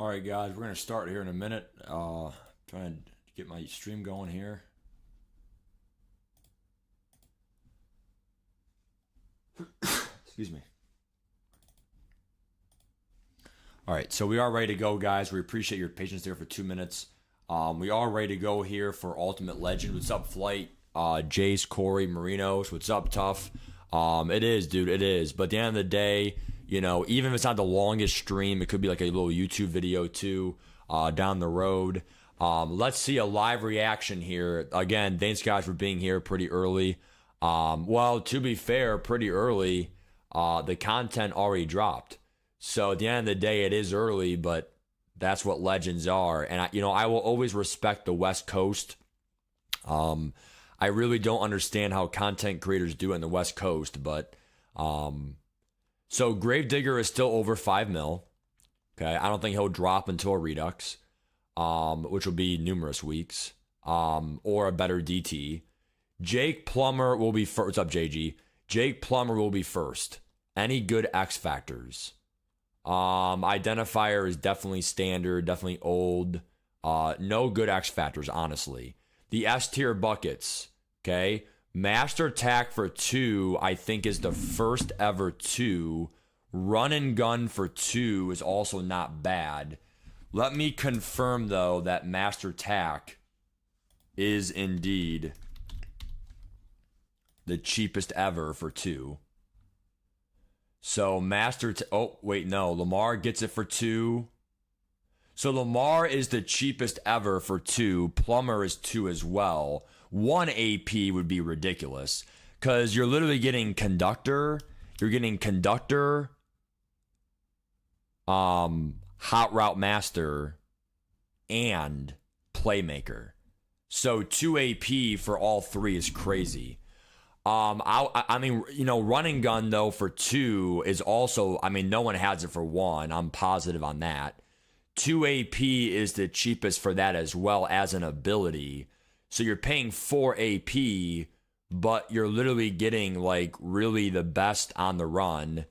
All right, guys, we're gonna start here in a minute. Trying to get my stream going here. Excuse me. All right, so we are ready to go, guys. We appreciate your patience there for 2 minutes. We are ready to go here for Ultimate Legend. What's up, Flight? Jace, Corey, Marinos. What's up, Tough? It is, dude. It is. But at the end of the day, you know, even if it's not the longest stream, it could be like a little YouTube video too down the road. Let's see a live reaction here. Again, thanks, guys, for being here pretty early. Well, to be fair, pretty early. The content already dropped. So at the end of the day, it is early, but that's what legends are. And, I will always respect the West Coast. I really don't understand how content creators do it in the West Coast, but so Gravedigger is still over 5 mil. Okay, I don't think he'll drop until a Redux, which will be numerous weeks, or a better DT. Jake Plummer will be first. What's up, JG? Jake Plummer will be first. Any good X factors? Identifier is definitely standard, definitely old. No good X factors, honestly. The S tier buckets, okay? Master Attack for 2, I think, is the first ever 2. Run and Gun for 2 is also not bad. Let me confirm, though, that Master Attack is indeed the cheapest ever for 2. So oh, wait, no. Lamar gets it for 2. So Lamar is the cheapest ever for 2. Plumber is 2 as well. 1 AP would be ridiculous because you're literally getting Conductor. You're getting Conductor, Hot Route Master, and Playmaker. So 2 AP for all 3 is crazy. I mean, Run and Gun, though, for 2 is also, no one has it for 1. I'm positive on that. 2 AP is the cheapest for that as well as an ability. So you're paying 4 AP, but you're literally getting, like, really the best on the run.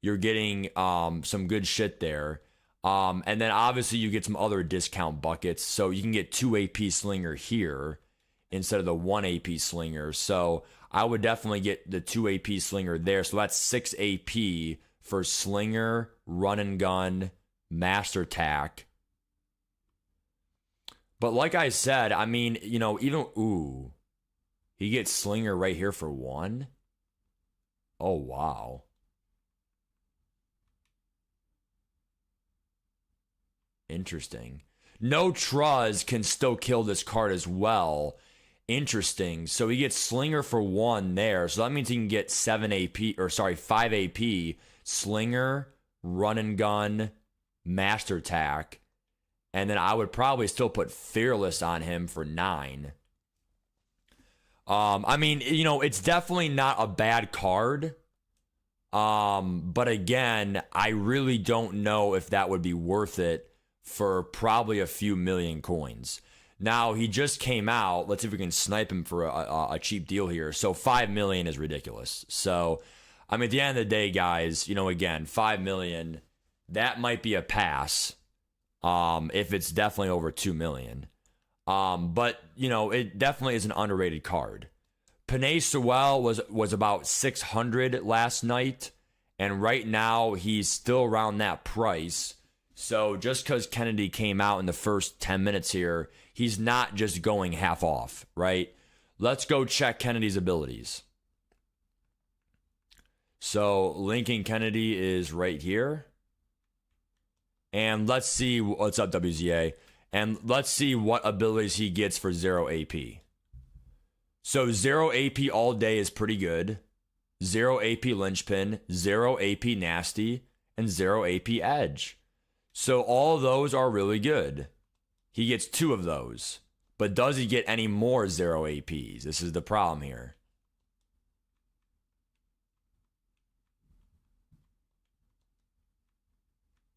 You're getting some good shit there. And then, obviously, you get some other discount buckets. So you can get 2 AP Slinger here instead of the 1 AP Slinger. So I would definitely get the 2 AP Slinger there. So that's 6 AP for Slinger, Run and Gun, Master Attack. But like I said, even, he gets Slinger right here for 1. Oh, wow. Interesting. No Truz can still kill this card as well. Interesting. So he gets Slinger for 1 there. So that means he can get 5 AP, Slinger, Run and Gun, Master Attack. And then I would probably still put Fearless on him for 9. It's definitely not a bad card. But again, I really don't know if that would be worth it for probably a few million coins. Now, he just came out. Let's see if we can snipe him for a cheap deal here. So 5 million is ridiculous. So, at the end of the day, guys, again, 5 million, that might be a pass. If it's definitely over 2 million. But, it definitely is an underrated card. Panay Sewell was about 600 last night. And right now, he's still around that price. So just because Kennedy came out in the first 10 minutes here, he's not just going half off, right? Let's go check Kennedy's abilities. So Lincoln Kennedy is right here. And let's see what's up, WZA. And let's see what abilities he gets for 0 AP. So 0 AP all day is pretty good. 0 AP Linchpin, 0 AP Nasty, and 0 AP Edge. So all of those are really good. He gets 2 of those. But does he get any more 0 APs? This is the problem here.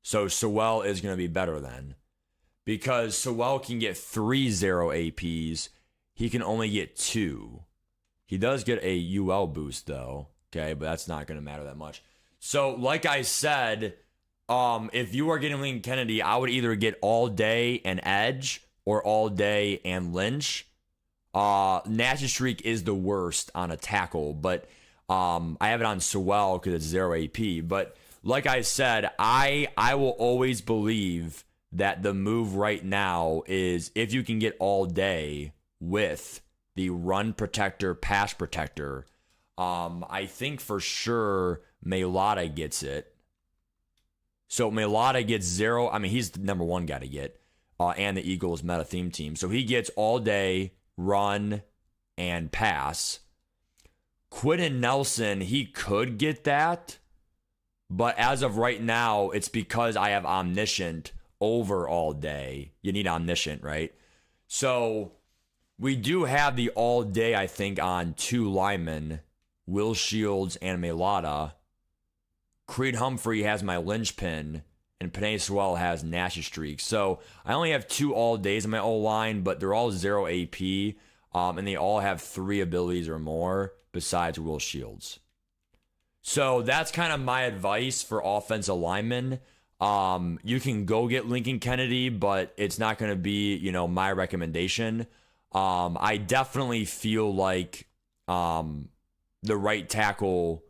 So Sewell is going to be better then. Because Sewell can get 3 0 APs. He can only get 2. He does get a UL boost though. Okay, but that's not going to matter that much. So like I said, If you are getting Lincoln Kennedy, I would either get all day and Edge or all day and Lynch. Nash's streak is the worst on a tackle, but I have it on Sewell because it's 0 AP. But like I said, I will always believe that the move right now is if you can get all day with the run protector, pass protector. I think for sure Mailata gets it. So Mailata gets 0. I mean, he's the number one guy to get. And the Eagles meta theme team. So he gets all day, run, and pass. Quentin Nelson, he could get that. But as of right now, it's because I have Omniscient over all day. You need Omniscient, right? So we do have the all day, I think, on 2 linemen, Will Shields and Mailata. Creed Humphrey has my linchpin, and Penei Sewell has Nash's streak. So I only have 2 all days in my O-line, but they're all 0 AP, and they all have 3 abilities or more besides Will Shields. So that's kind of my advice for offensive linemen. You can go get Lincoln Kennedy, but it's not going to be, my recommendation. I definitely feel like the right tackle,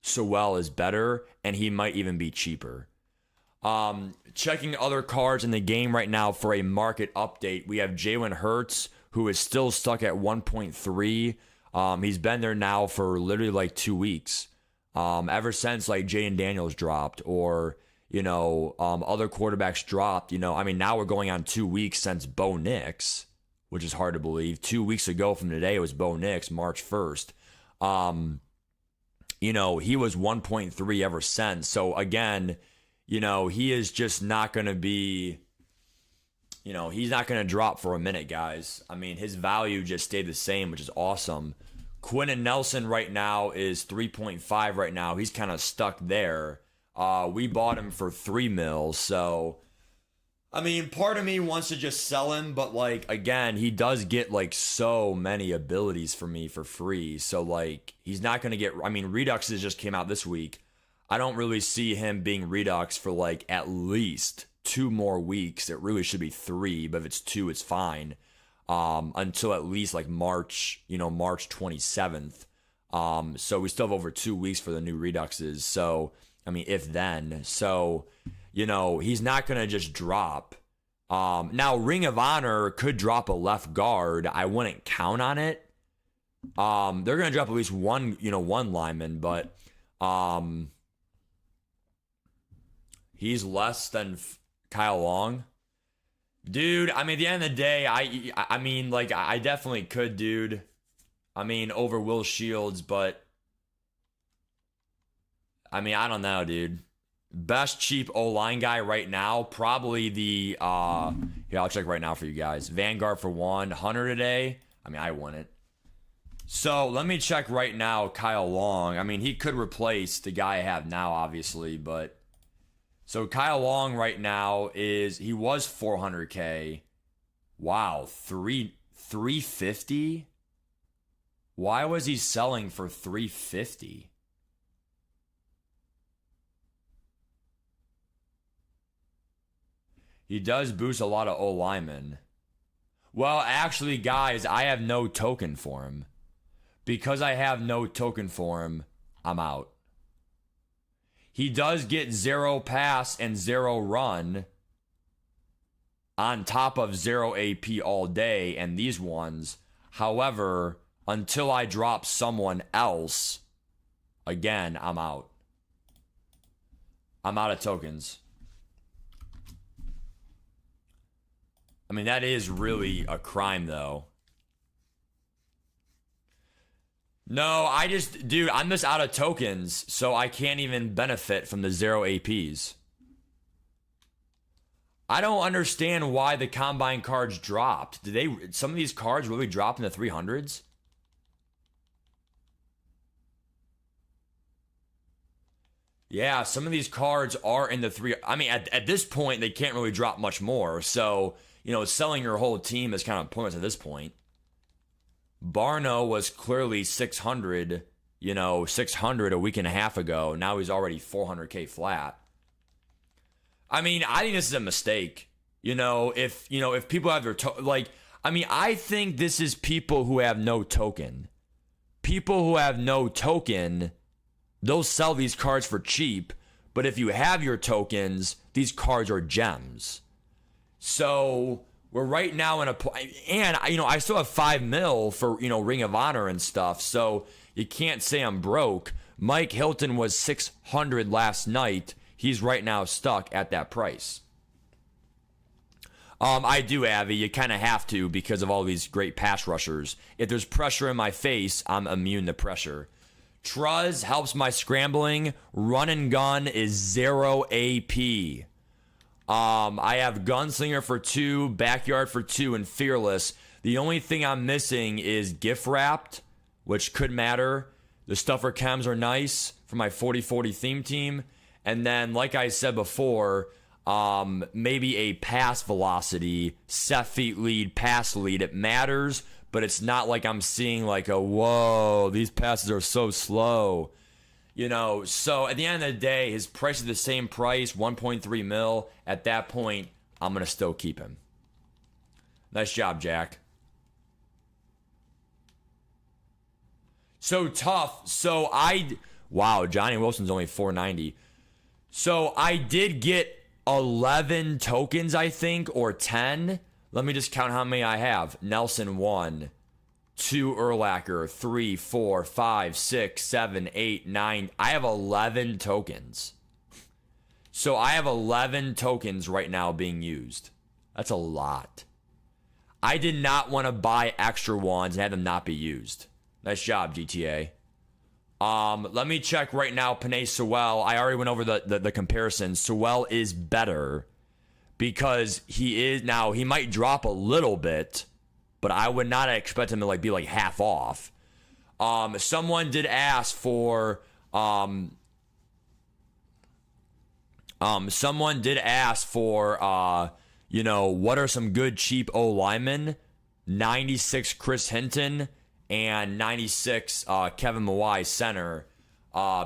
Sewell, is better, and he might even be cheaper. Checking other cards in the game right now for a market update, we have Jalen Hurts, who is still stuck at 1.3. He's been there now for literally like 2 weeks. Ever since like Jaden Daniels dropped or, other quarterbacks dropped, now we're going on 2 weeks since Bo Nix, which is hard to believe. 2 weeks ago from today, it was Bo Nix, March 1st. He was 1.3 ever since. So again, he is just not going to be, he's not going to drop for a minute, guys. I mean, his value just stayed the same, which is awesome. Quentin Nelson right now is 3.5 right now. He's kind of stuck there. We bought him for $3 million. So, I mean, part of me wants to just sell him, but like, again, he does get like so many abilities for me for free. So like, he's not going to get, Reduxes just came out this week. I don't really see him being Redux for like at least 2 more weeks. It really should be 3, but if it's 2, it's fine. Until at least like March 27th. So we still have over 2 weeks for the new Reduxes. So, if then. So, he's not going to just drop. Now, Ring of Honor could drop a left guard. I wouldn't count on it. They're going to drop at least one lineman, but he's less than Kyle Long. Dude, at the end of the day, I definitely could, dude. Over Will Shields, but I don't know, dude. Best cheap O-line guy right now, probably the here, I'll check right now for you guys. Vanguard for 100 today. I want it. So let me check right now. Kyle Long. He could replace the guy I have now, obviously, but so Kyle Long right now he was 400K. Wow, 350. Why was he selling for 350? He does boost a lot of O-linemen. Well, actually, guys, I have no token for him. Because I have no token for him, I'm out. He does get 0 pass and 0 run on top of 0 AP all day and these ones. However, until I drop someone else, again, I'm out. I'm out of tokens. That is really a crime, though. No, I'm just out of tokens, so I can't even benefit from the 0 APs. I don't understand why the combine cards dropped. Did some of these cards really drop in the 300s? Yeah, some of these cards are in the 3. At this point, they can't really drop much more, so selling your whole team is kind of pointless at this point. Barno was clearly 600, 600 a week and a half ago. Now he's already 400K flat. I mean, I think this is a mistake. If people have their I think this is people who have no token. People who have no token, they'll sell these cards for cheap. But if you have your tokens, these cards are gems. So we're right now in and I still have $5 million for Ring of Honor and stuff. So you can't say I'm broke. Mike Hilton was 600 last night. He's right now stuck at that price. I do, Avi. You kind of have to because of all these great pass rushers. If there's pressure in my face, I'm immune to pressure. Truz helps my scrambling. Run and gun is 0 AP. I have Gunslinger for 2, Backyard for 2, and Fearless. The only thing I'm missing is Gift Wrapped, which could matter. The Stuffer Chems are nice for my 40-40 theme team. And then, like I said before, maybe a pass velocity, set feet lead, pass lead. It matters, but it's not like I'm seeing like whoa, these passes are so slow. So at the end of the day, his price is the same price, 1.3 mil. At that point, I'm going to still keep him. Nice job, Jack. So tough. Wow, Johnny Wilson's only 490. So I did get 11 tokens, I think, or 10. Let me just count how many I have. Nelson 1, 2 Urlacher, 3, 4, 5, 6, 7, 8, 9. I have 11 tokens. So I have 11 tokens right now being used. That's a lot. I did not want to buy extra ones and have them not be used. Nice job, GTA. Let me check right now. Panay Sewell. I already went over the comparison. Sewell is better because he might drop a little bit, but I would not expect him to be half off. Someone did ask for what are some good cheap O linemen? 96 Chris Hinton and 96 Kevin Mawai center.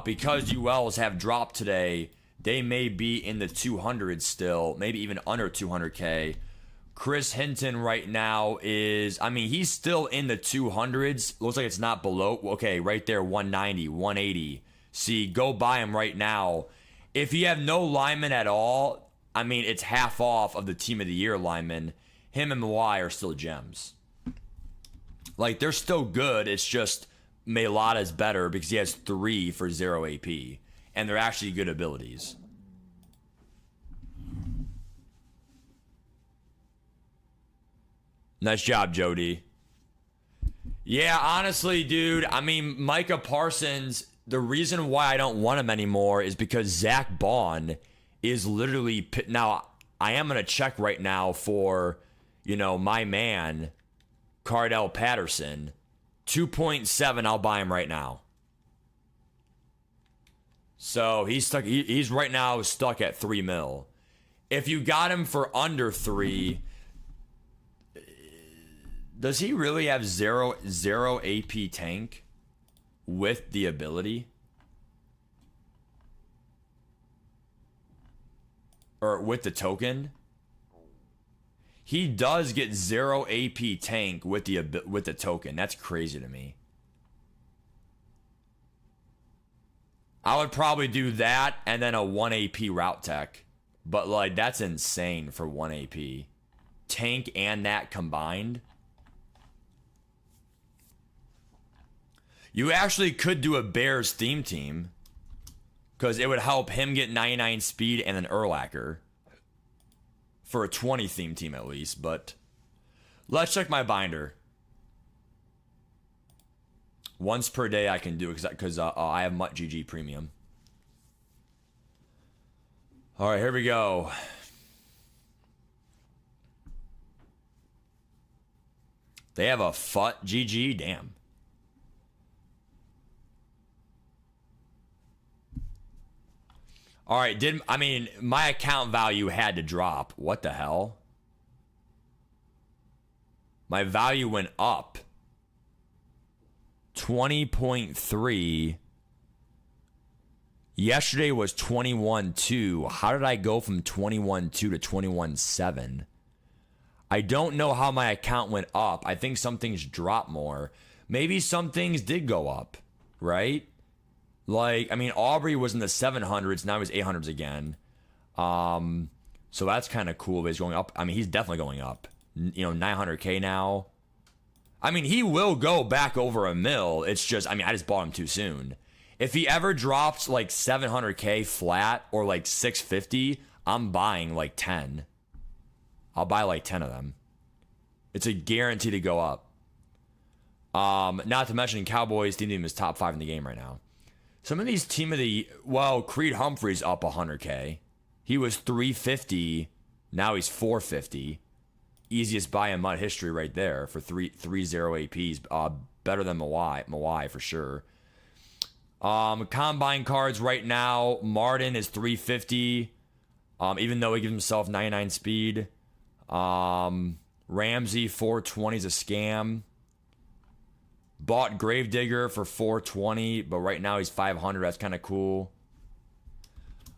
Because ULs have dropped today, they may be in the 200s still, maybe even under 200K. Chris Hinton right now he's still in the 200s. Looks like it's not below. Okay, right there, 190, 180. See, go buy him right now. If you have no lineman at all, it's half off of the Team of the Year lineman. Him and Mawai are still gems. They're still good. It's just Mailata's better because he has 3 for 0 AP. And they're actually good abilities. Nice job, Jody. Yeah, honestly, dude, Micah Parsons, the reason why I don't want him anymore is because Zach Bond is literally... Now, I am going to check right now for, my man... Cardell Patterson, 2.7. I'll buy him right now. So he's stuck. He's right now stuck at 3 mil. If you got him for under 3, does he really have zero AP tank with the ability? Or with the token? He does get 0 AP tank with the token. That's crazy to me. I would probably do that and then a 1 AP route tech. But that's insane for 1 AP. Tank and that combined. You actually could do a Bears theme team. Because it would help him get 99 speed and an Urlacher. For a 20 theme team at least, but let's check my binder. Once per day I can do it because I have MUT GG Premium. All right, here we go. They have a FUT GG? Damn. All right, my account value had to drop. What the hell? My value went up. 20.3. Yesterday was 21-2. How did I go from 21-2 to 21-7? I don't know how my account went up. I think some things dropped more. Maybe some things did go up, right? Like, I mean, Aubrey was in the 700s. Now he's 800s again. So that's kind of cool. But he's going up. I mean, he's definitely going up. 900K now. I mean, he will go back over a mil. It's just, I mean, I just bought him too soon. If he ever drops like 700K flat or like 650, I'm buying like 10. I'll buy like 10 of them. It's a guarantee to go up. Not to mention Cowboys team is top 5 in the game right now. Some of these team of the, well, Creed Humphrey's up 100K. He was 350. Now he's 450. Easiest buy in MUT history right there for 3-0 APs. Better than Mawai for sure. Combine cards right now. Martin is 350. Even though he gives himself 99 speed. Ramsey 420 is a scam. Bought Gravedigger for 420, but right now he's 500. That's kind of cool.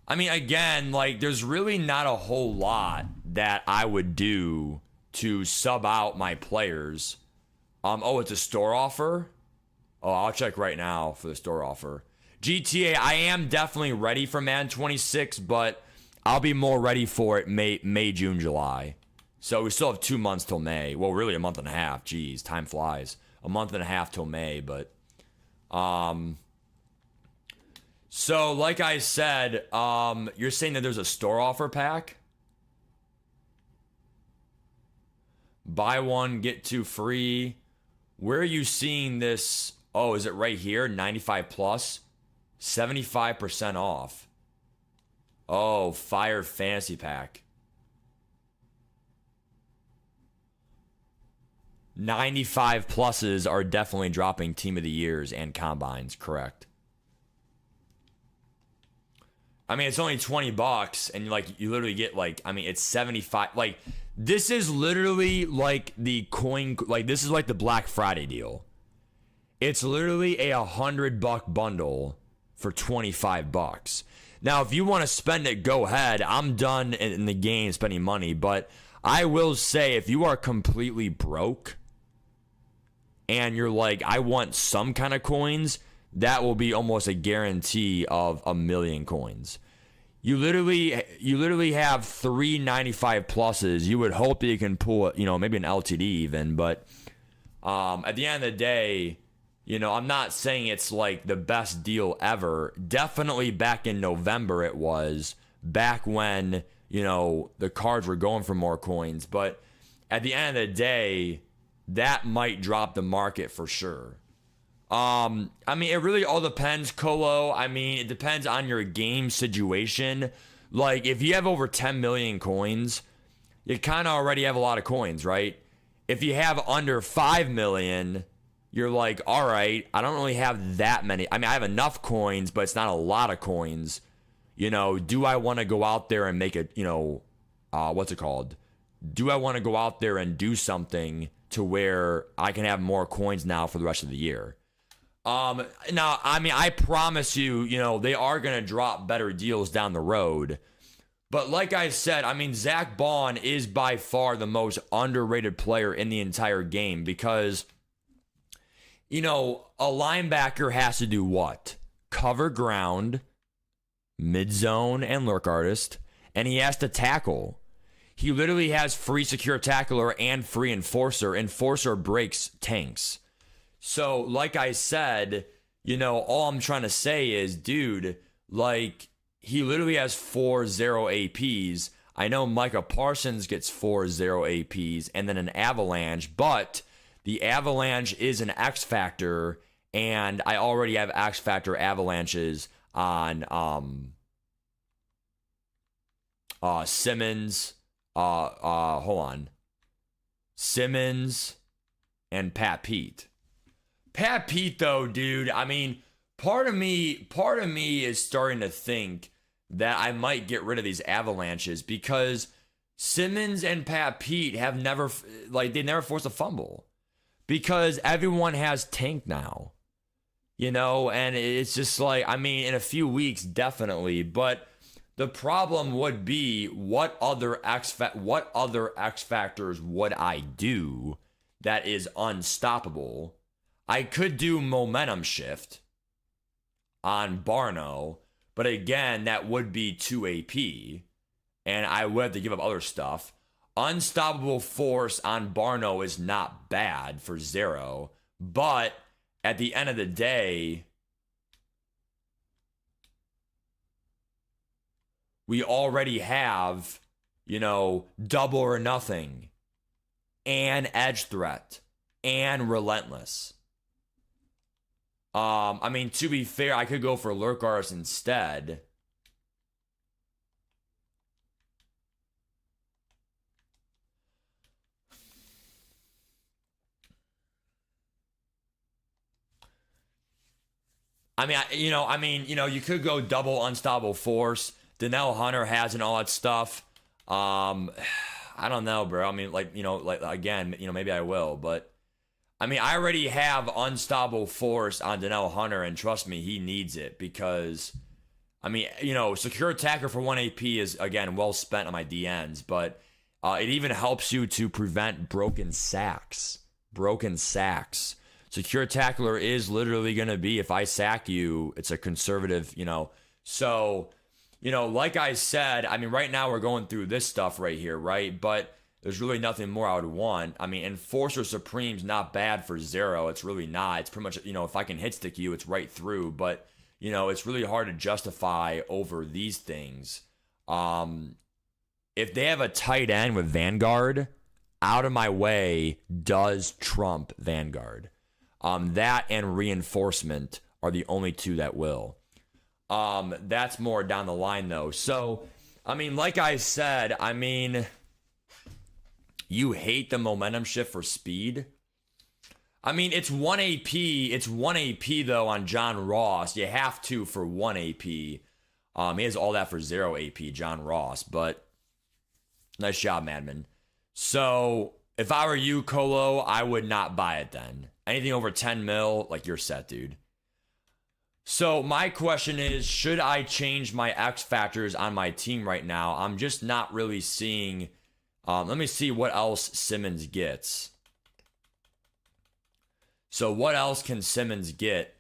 I mean, again, like, there's really not a whole lot that I would do to sub out my players. Oh, it's a store offer? Oh, I'll check right now for the store offer. GTA, I am definitely ready for Madden 26, but I'll be more ready for it May, June, July. So we still have 2 months till May. Well, really a month and a half. Jeez, time flies. A month and a half till May, but so like I said, you're saying that there's a store offer pack? Buy one, get two free. Where are you seeing this? Oh, is it right here? 95 plus? 75% off. Oh, Fire Fantasy Pack. 95 pluses are definitely dropping Team of the Years and Combines, correct. I mean, it's only $20 and you literally get it's 75. Like, this is literally like the coin, like this is like the Black Friday deal. It's literally a $100 bundle for $25. Now, if you want to spend it, go ahead. I'm done in the game spending money, but I will say if you are completely broke and you're like, I want some kind of coins, that will be almost a guarantee of 1 million coins. You literally have 395 pluses. You would hope that you can pull, maybe an LTD even, but at the end of the day, I'm not saying it's like the best deal ever. Definitely back in November it was, back when, the cards were going for more coins, but at the end of the day, that might drop the market for sure. I mean, it really all depends, Colo. I mean, it depends on your game situation. Like, if you have over 10 million coins, you kind of already have a lot of coins, right? If you have under 5 million, you're like, all right, I don't really have that many. I mean, I have enough coins, but it's not a lot of coins. Do I want to go out there and make it, what's it called? Do I want to go out there and do something to where I can have more coins now for the rest of the year? Now, I mean, I promise you, they are going to drop better deals down the road. But like I said, I mean, Zach Bond is by far the most underrated player in the entire game because, a linebacker has to do what? Cover ground, mid-zone, and lurk artist, and he has to tackle. He literally has free secure tackler and free enforcer. Enforcer breaks tanks. So, like I said, all I'm trying to say is, dude, he literally has 4-0 APs. I know Micah Parsons gets 4-0 APs and then an Avalanche, but the Avalanche is an X Factor, and I already have X Factor Avalanches on Simmons. Hold on. Simmons and Pat Pete. Pat Pete, though, dude, I mean, part of me is starting to think that I might get rid of these Avalanches because Simmons and Pat Pete have never, they never forced a fumble because everyone has Tank now. You know, and it's just like, I mean, in a few weeks, definitely. But the problem would be, what other X factors would I do that is unstoppable? I could do momentum shift on Barno, but again, that would be 2 AP, and I would have to give up other stuff. Unstoppable force on Barno is not bad for 0, but at the end of the day, we already have, you know, double or nothing, and edge threat, and relentless. I mean, to be fair, I could go for lurk artist instead. You could go double unstoppable force. Donnell Hunter has and all that stuff. I don't know, bro. I mean, again, maybe I will, but I mean, I already have unstoppable force on Donnell Hunter, and trust me, he needs it because, I mean, secure attacker for 1 AP is, again, well spent on my DNs, but it even helps you to prevent broken sacks. Secure tackler is literally going to be, if I sack you, it's a conservative, So, like I said, I mean, right now we're going through this stuff right here, right? But there's really nothing more I would want. I mean, Enforcer Supreme's not bad for 0. It's really not. It's pretty much, if I can hit stick you, it's right through. But, it's really hard to justify over these things. If they have a tight end with Vanguard, out of my way does trump Vanguard. That and reinforcement are the only two that will. That's more down the line, though. So, I mean, like I said, I mean, you hate the momentum shift for speed. I mean, it's 1 AP. It's 1 AP, though, on John Ross. You have to for 1 AP. He has all that for 0 AP, John Ross. But nice job, Madman. So, if I were you, Colo, I would not buy it then. Anything over 10 mil, like, you're set, dude. So my question is, should I change my X factors on my team right now? I'm just not really seeing. Let me see what else Simmons gets. So what else can Simmons get?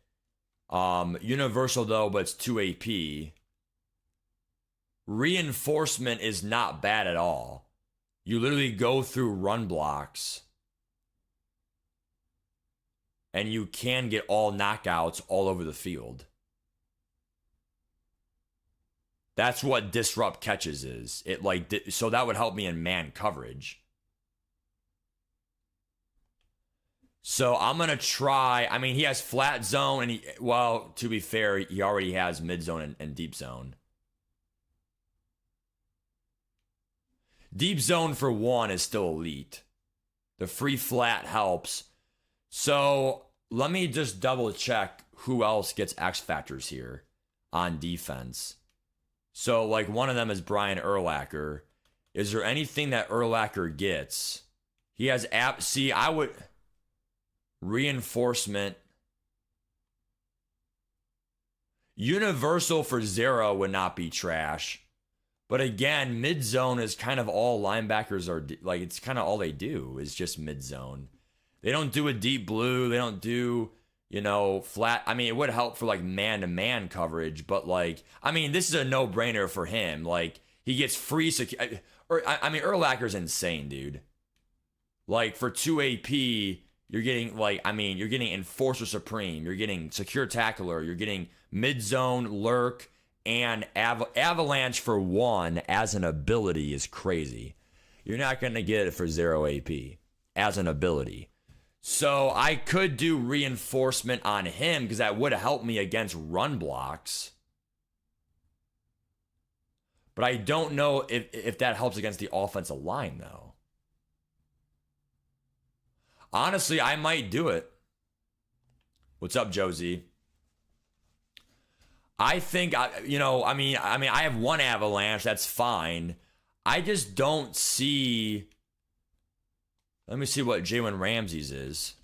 Universal though, but it's 2 AP. Reinforcement is not bad at all. You literally go through run blocks, and you can get all knockouts all over the field. That's what disrupt catches is. So that would help me in man coverage. So I'm going to try. I mean, he has flat zone, and to be fair, he already has mid zone and deep zone. Deep zone for 1 is still elite. The free flat helps. So let me just double check who else gets X factors here on defense. So like one of them is Brian Urlacher. Is there anything that Urlacher gets? He has I would reinforcement. Universal for 0 would not be trash. But again, mid zone is kind of all linebackers are like, it's kind of all they do is just mid zone. They don't do a deep blue. They don't do, flat. I mean, it would help for like man-to-man coverage, but like, I mean, this is a no-brainer for him. Like, he gets free Urlacher's insane, dude. Like, for 2 AP, you're getting you're getting Enforcer Supreme. You're getting Secure Tackler. You're getting mid-zone, lurk, and Avalanche for 1 as an ability is crazy. You're not going to get it for 0 AP as an ability. So I could do reinforcement on him because that would help me against run blocks. But I don't know if that helps against the offensive line, though. Honestly, I might do it. What's up, Josie? I think, I have 1 Avalanche. That's fine. I just don't see. Let me see what Jalen Ramsey's is.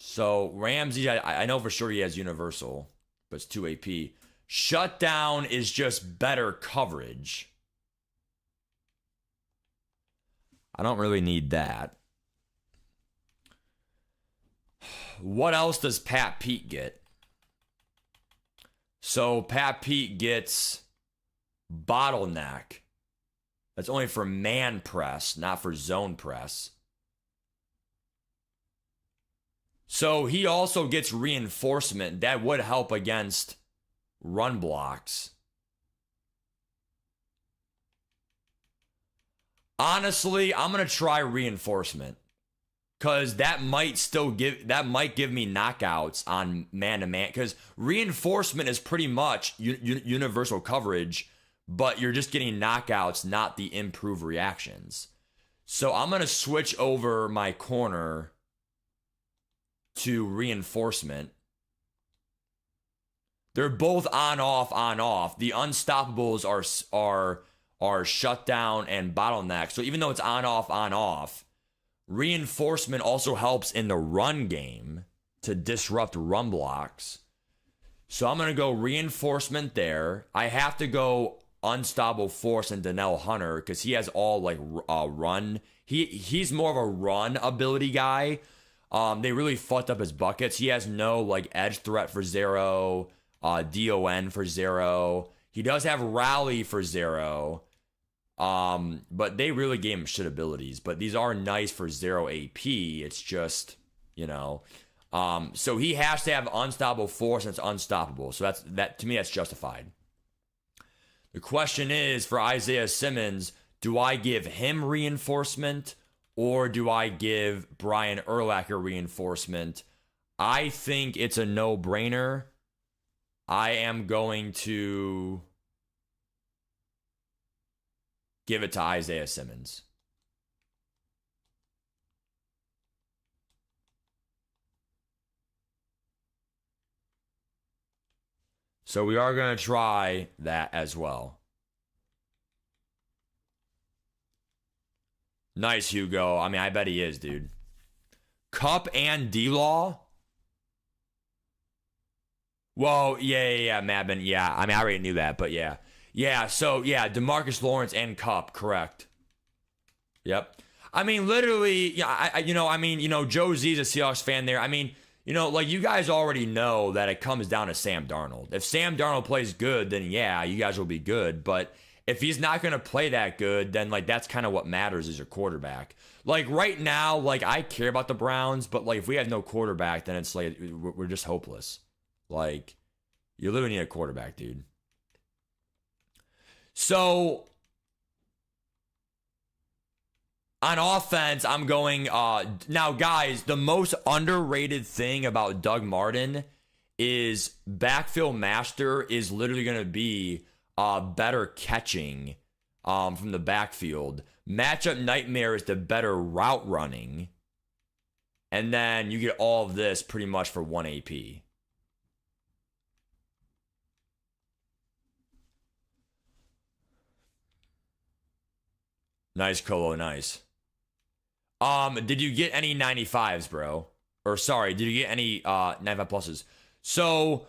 So Ramsey, I know for sure he has universal, but it's 2 AP. Shutdown is just better coverage. I don't really need that. What else does Pat Pete get? So Pat Pete gets bottleneck. That's only for man press, not for zone press. So he also gets reinforcement. That would help against run blocks. Honestly, I'm going to try reinforcement. Because that might give me knockouts on man-to-man. Because reinforcement is pretty much universal coverage, but you're just getting knockouts, not the improved reactions. So I'm going to switch over my corner to reinforcement. They're both on, off, on, off. The unstoppables are shutdown and bottleneck. So even though it's on, off, reinforcement also helps in the run game to disrupt run blocks. So I'm going to go reinforcement there. I have to go unstoppable force and Donnell Hunter because he has all like run. He's more of a run ability guy. They really fucked up his buckets. He has no like edge threat for 0, DON for 0. He does have rally for 0. But they really gave him shit abilities. But these are nice for 0 AP. It's just, you know. So he has to have unstoppable force and it's unstoppable. So that to me that's justified. The question is for Isaiah Simmons, do I give him reinforcement or do I give Brian Urlacher reinforcement? I think it's a no-brainer. I am going to give it to Isaiah Simmons. So we are going to try that as well. Nice, Hugo. I mean, I bet he is, dude. Cup and D-Law? Whoa, yeah, Madman. Yeah, I mean, I already knew that, but yeah. Yeah, so, yeah, DeMarcus Lawrence and Cup, correct. Yep. I mean, literally, yeah, Joe Z's a Seahawks fan there. I mean, like you guys already know that it comes down to Sam Darnold. If Sam Darnold plays good, then yeah, you guys will be good. But if he's not going to play that good, then like that's kind of what matters is your quarterback. Like right now, like I care about the Browns, but like if we have no quarterback, then it's like we're just hopeless. Like you literally need a quarterback, dude. So on offense, I'm going now, guys, the most underrated thing about Doug Martin is backfield master is literally going to be better catching from the backfield. Matchup nightmare is the better route running. And then you get all of this pretty much for 1 AP. Nice, Colo, nice. Did you get any 95s, bro? Or sorry, did you get any 95 pluses? So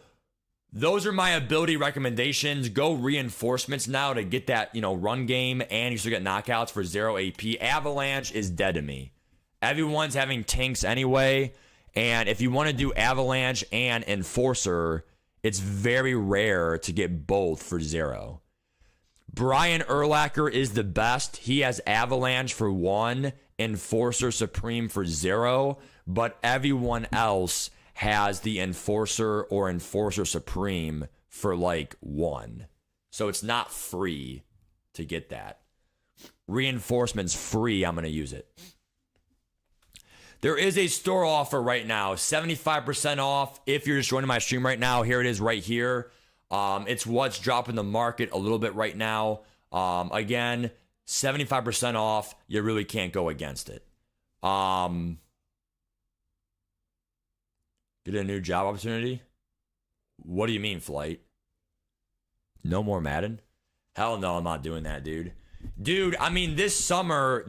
those are my ability recommendations. Go reinforcements now to get that, run game, and you still get knockouts for 0 AP. Avalanche is dead to me. Everyone's having tanks anyway, and if you want to do Avalanche and Enforcer, it's very rare to get both for 0. Brian Urlacher is the best. He has Avalanche for 1, Enforcer Supreme for 0, but everyone else has the Enforcer or Enforcer Supreme for like 1. So it's not free to get that. Reinforcement's free. I'm going to use it. There is a store offer right now, 75% off. If you're just joining my stream right now, here it is right here. It's what's dropping the market a little bit right now. Again, 75% off. You really can't go against it. Get a new job opportunity? What do you mean, Flight? No more Madden? Hell no, I'm not doing that, dude. Dude, I mean, this summer,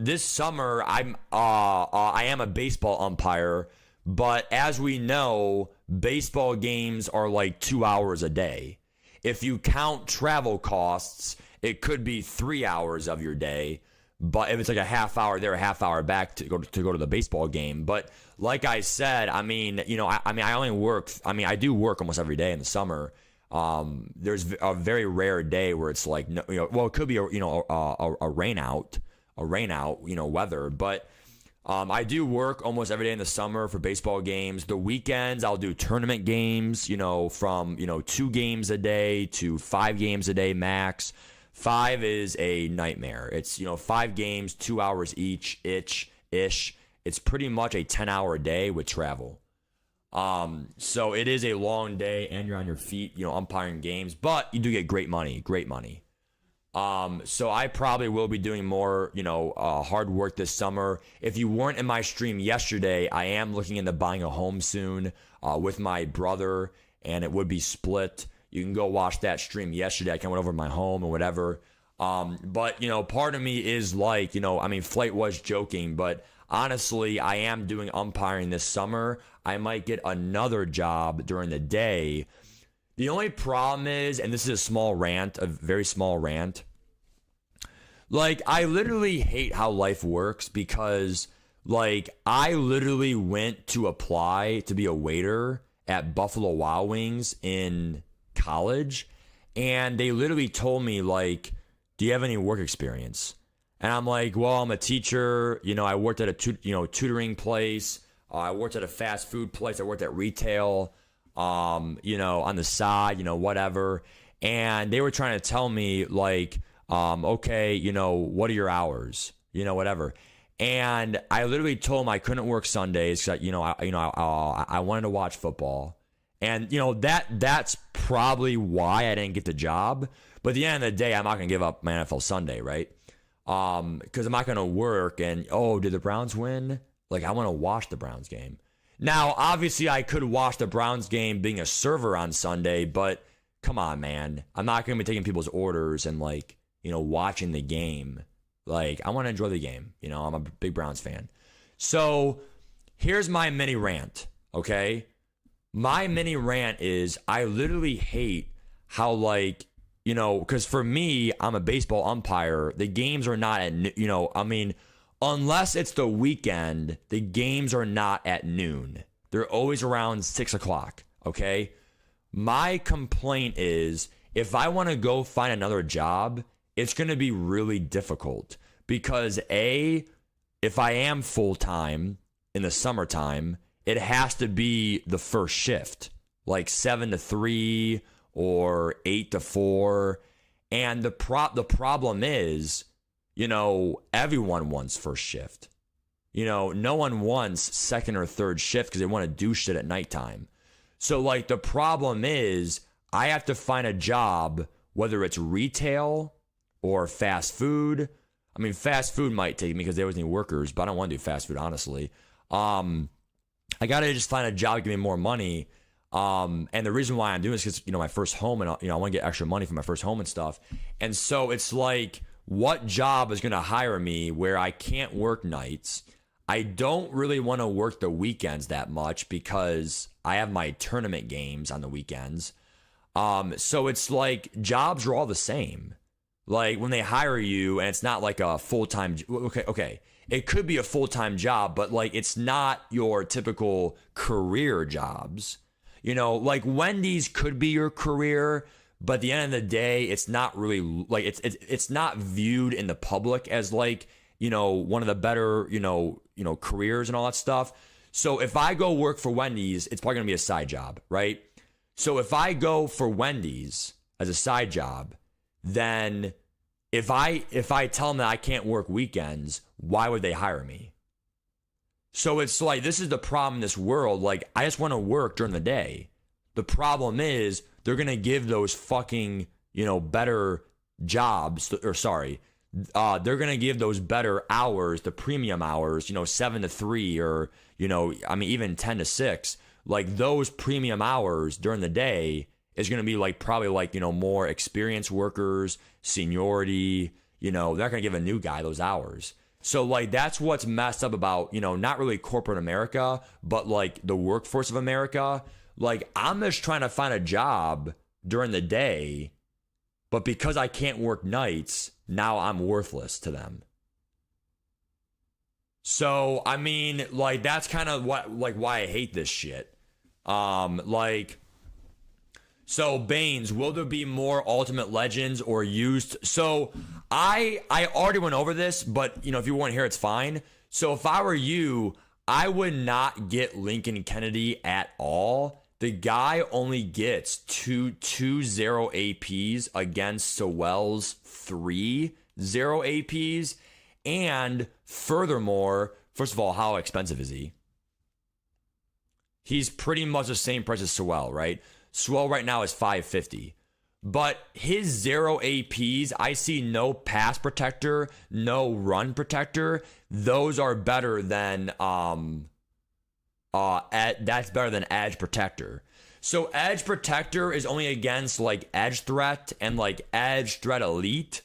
I am a baseball umpire, But as we know, baseball games are like 2 hours a day. If you count travel costs, it could be 3 hours of your day. But if it's like a half hour there, a half hour back to go to the baseball game. But like I said, I mean, I only work. I mean, I do work almost every day in the summer. There's a very rare day where it's like, well, it could be a rain out, weather. But I do work almost every day in the summer for baseball games. The weekends, I'll do tournament games, from 2 games a day to 5 games a day max. 5 is a nightmare. It's 5 games, 2 hours each ish. It's pretty much a 10-hour day with travel. So it is a long day, and you're on your feet, umpiring games, but you do get great money. So I probably will be doing more, hard work this summer. If you weren't in my stream yesterday, I am looking into buying a home soon with my brother, and it would be split. You can go watch that stream yesterday. I went over to my home and whatever. But, part of me is like, Flight was joking, but honestly, I am doing umpiring this summer. I might get another job during the day. The only problem is, and this is a small rant, a very small rant. Like, I literally hate how life works because, like, I literally went to apply to be a waiter at Buffalo Wild Wings in college, and they literally told me, like, do you have any work experience? And I'm like, well, I'm a teacher. I worked at a tutoring place. I worked at a fast food place. I worked at retail, on the side, whatever. And they were trying to tell me, like, okay, what are your hours? Whatever. And I literally told them I couldn't work Sundays because, I wanted to watch football. And, that's probably why I didn't get the job. But at the end of the day, I'm not going to give up my NFL Sunday, right? Because I'm not going to work and, did the Browns win? Like, I want to watch the Browns game. Now, obviously, I could watch the Browns game being a server on Sunday, but come on, man. I'm not going to be taking people's orders and, like, watching the game. Like, I want to enjoy the game. I'm a big Browns fan. So, here's my mini rant, okay? My mini rant is I literally hate how, like, because for me, I'm a baseball umpire. The games are not at, unless it's the weekend, the games are not at noon. They're always around 6 o'clock, okay? My complaint is if I want to go find another job, it's going to be really difficult because if I am full-time in the summertime, it has to be the first shift, like 7 to 3 or 8 to 4. And the problem is, everyone wants first shift. No one wants second or third shift because they want to do shit at nighttime. So, like, the problem is I have to find a job, whether it's retail or fast food. I mean, fast food might take me because there was any workers, but I don't want to do fast food, honestly. I got to just find a job to give me more money. And the reason why I'm doing this is because, my first home and, I want to get extra money for my first home and stuff. And so it's like, what job is going to hire me where I can't work nights? I don't really want to work the weekends that much because I have my tournament games on the weekends. So it's like jobs are all the same. Like when they hire you and it's not like a full-time, okay. It could be a full-time job, but like it's not your typical career jobs. Like Wendy's could be your career, but at the end of the day, it's not really like it's not viewed in the public as like, one of the better, careers and all that stuff. So if I go work for Wendy's, it's probably going to be a side job, right? So if I go for Wendy's as a side job, then if I tell them that I can't work weekends, why would they hire me? So it's like, this is the problem in this world. Like, I just want to work during the day. The problem is they're going to give those fucking, better jobs, they're going to give those better hours, the premium hours, 7 to 3 or, even 10 to 6. Like those premium hours during the day is going to be like probably like, more experienced workers, seniority, they're not going to give a new guy those hours. So like that's what's messed up about, not really corporate America, but like the workforce of America. Like I'm just trying to find a job during the day, but because I can't work nights, now I'm worthless to them. So I mean, like that's kind of why I hate this shit. So Baines, will there be more Ultimate Legends or used? So I already went over this, but if you want to hear, it's fine. So if I were you, I would not get Lincoln Kennedy at all. The guy only gets 2-0 APs against Sewell's 3-0 APs. And furthermore, first of all, how expensive is he? He's pretty much the same price as Sewell, right? Sewell right now is $550. But his 0 APs, I see no pass protector, no run protector. Those are better than that's better than edge protector. So edge protector is only against like edge threat and like edge threat elite,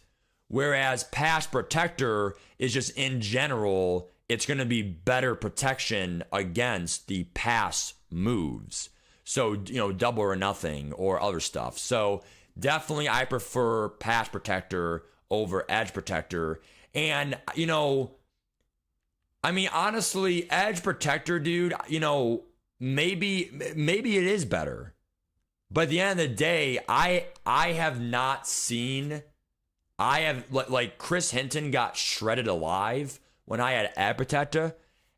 whereas pass protector is just in general, it's going to be better protection against the pass moves. So, double or nothing or other stuff. So definitely I prefer pass protector over edge protector. And, I mean, honestly, edge protector, dude, maybe it is better. But at the end of the day, I have not seen, like Chris Hinton got shredded alive when I had edge protector.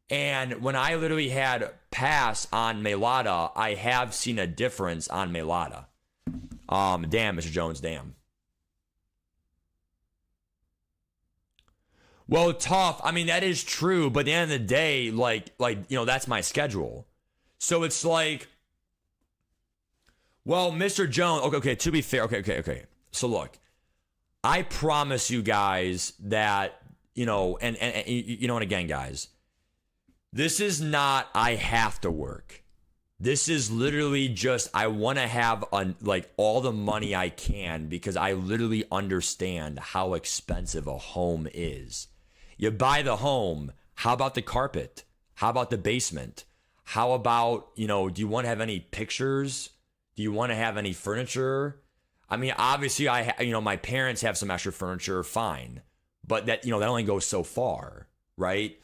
And when I literally had pass on Melada, I have seen a difference on Melada. Damn, Mr. Jones, damn. Well, tough. I mean, that is true, but at the end of the day, that's my schedule. So it's like, well, Mr. Jones, okay, to be fair, okay. So look, I promise you guys that, and again, guys, this is not I have to work. This is literally just I want to have all the money I can because I literally understand how expensive a home is. You buy the home, how about the carpet? How about the basement? How about, do you want to have any pictures? Do you want to have any furniture? I mean, obviously my parents have some extra furniture, fine. But that only goes so far, right?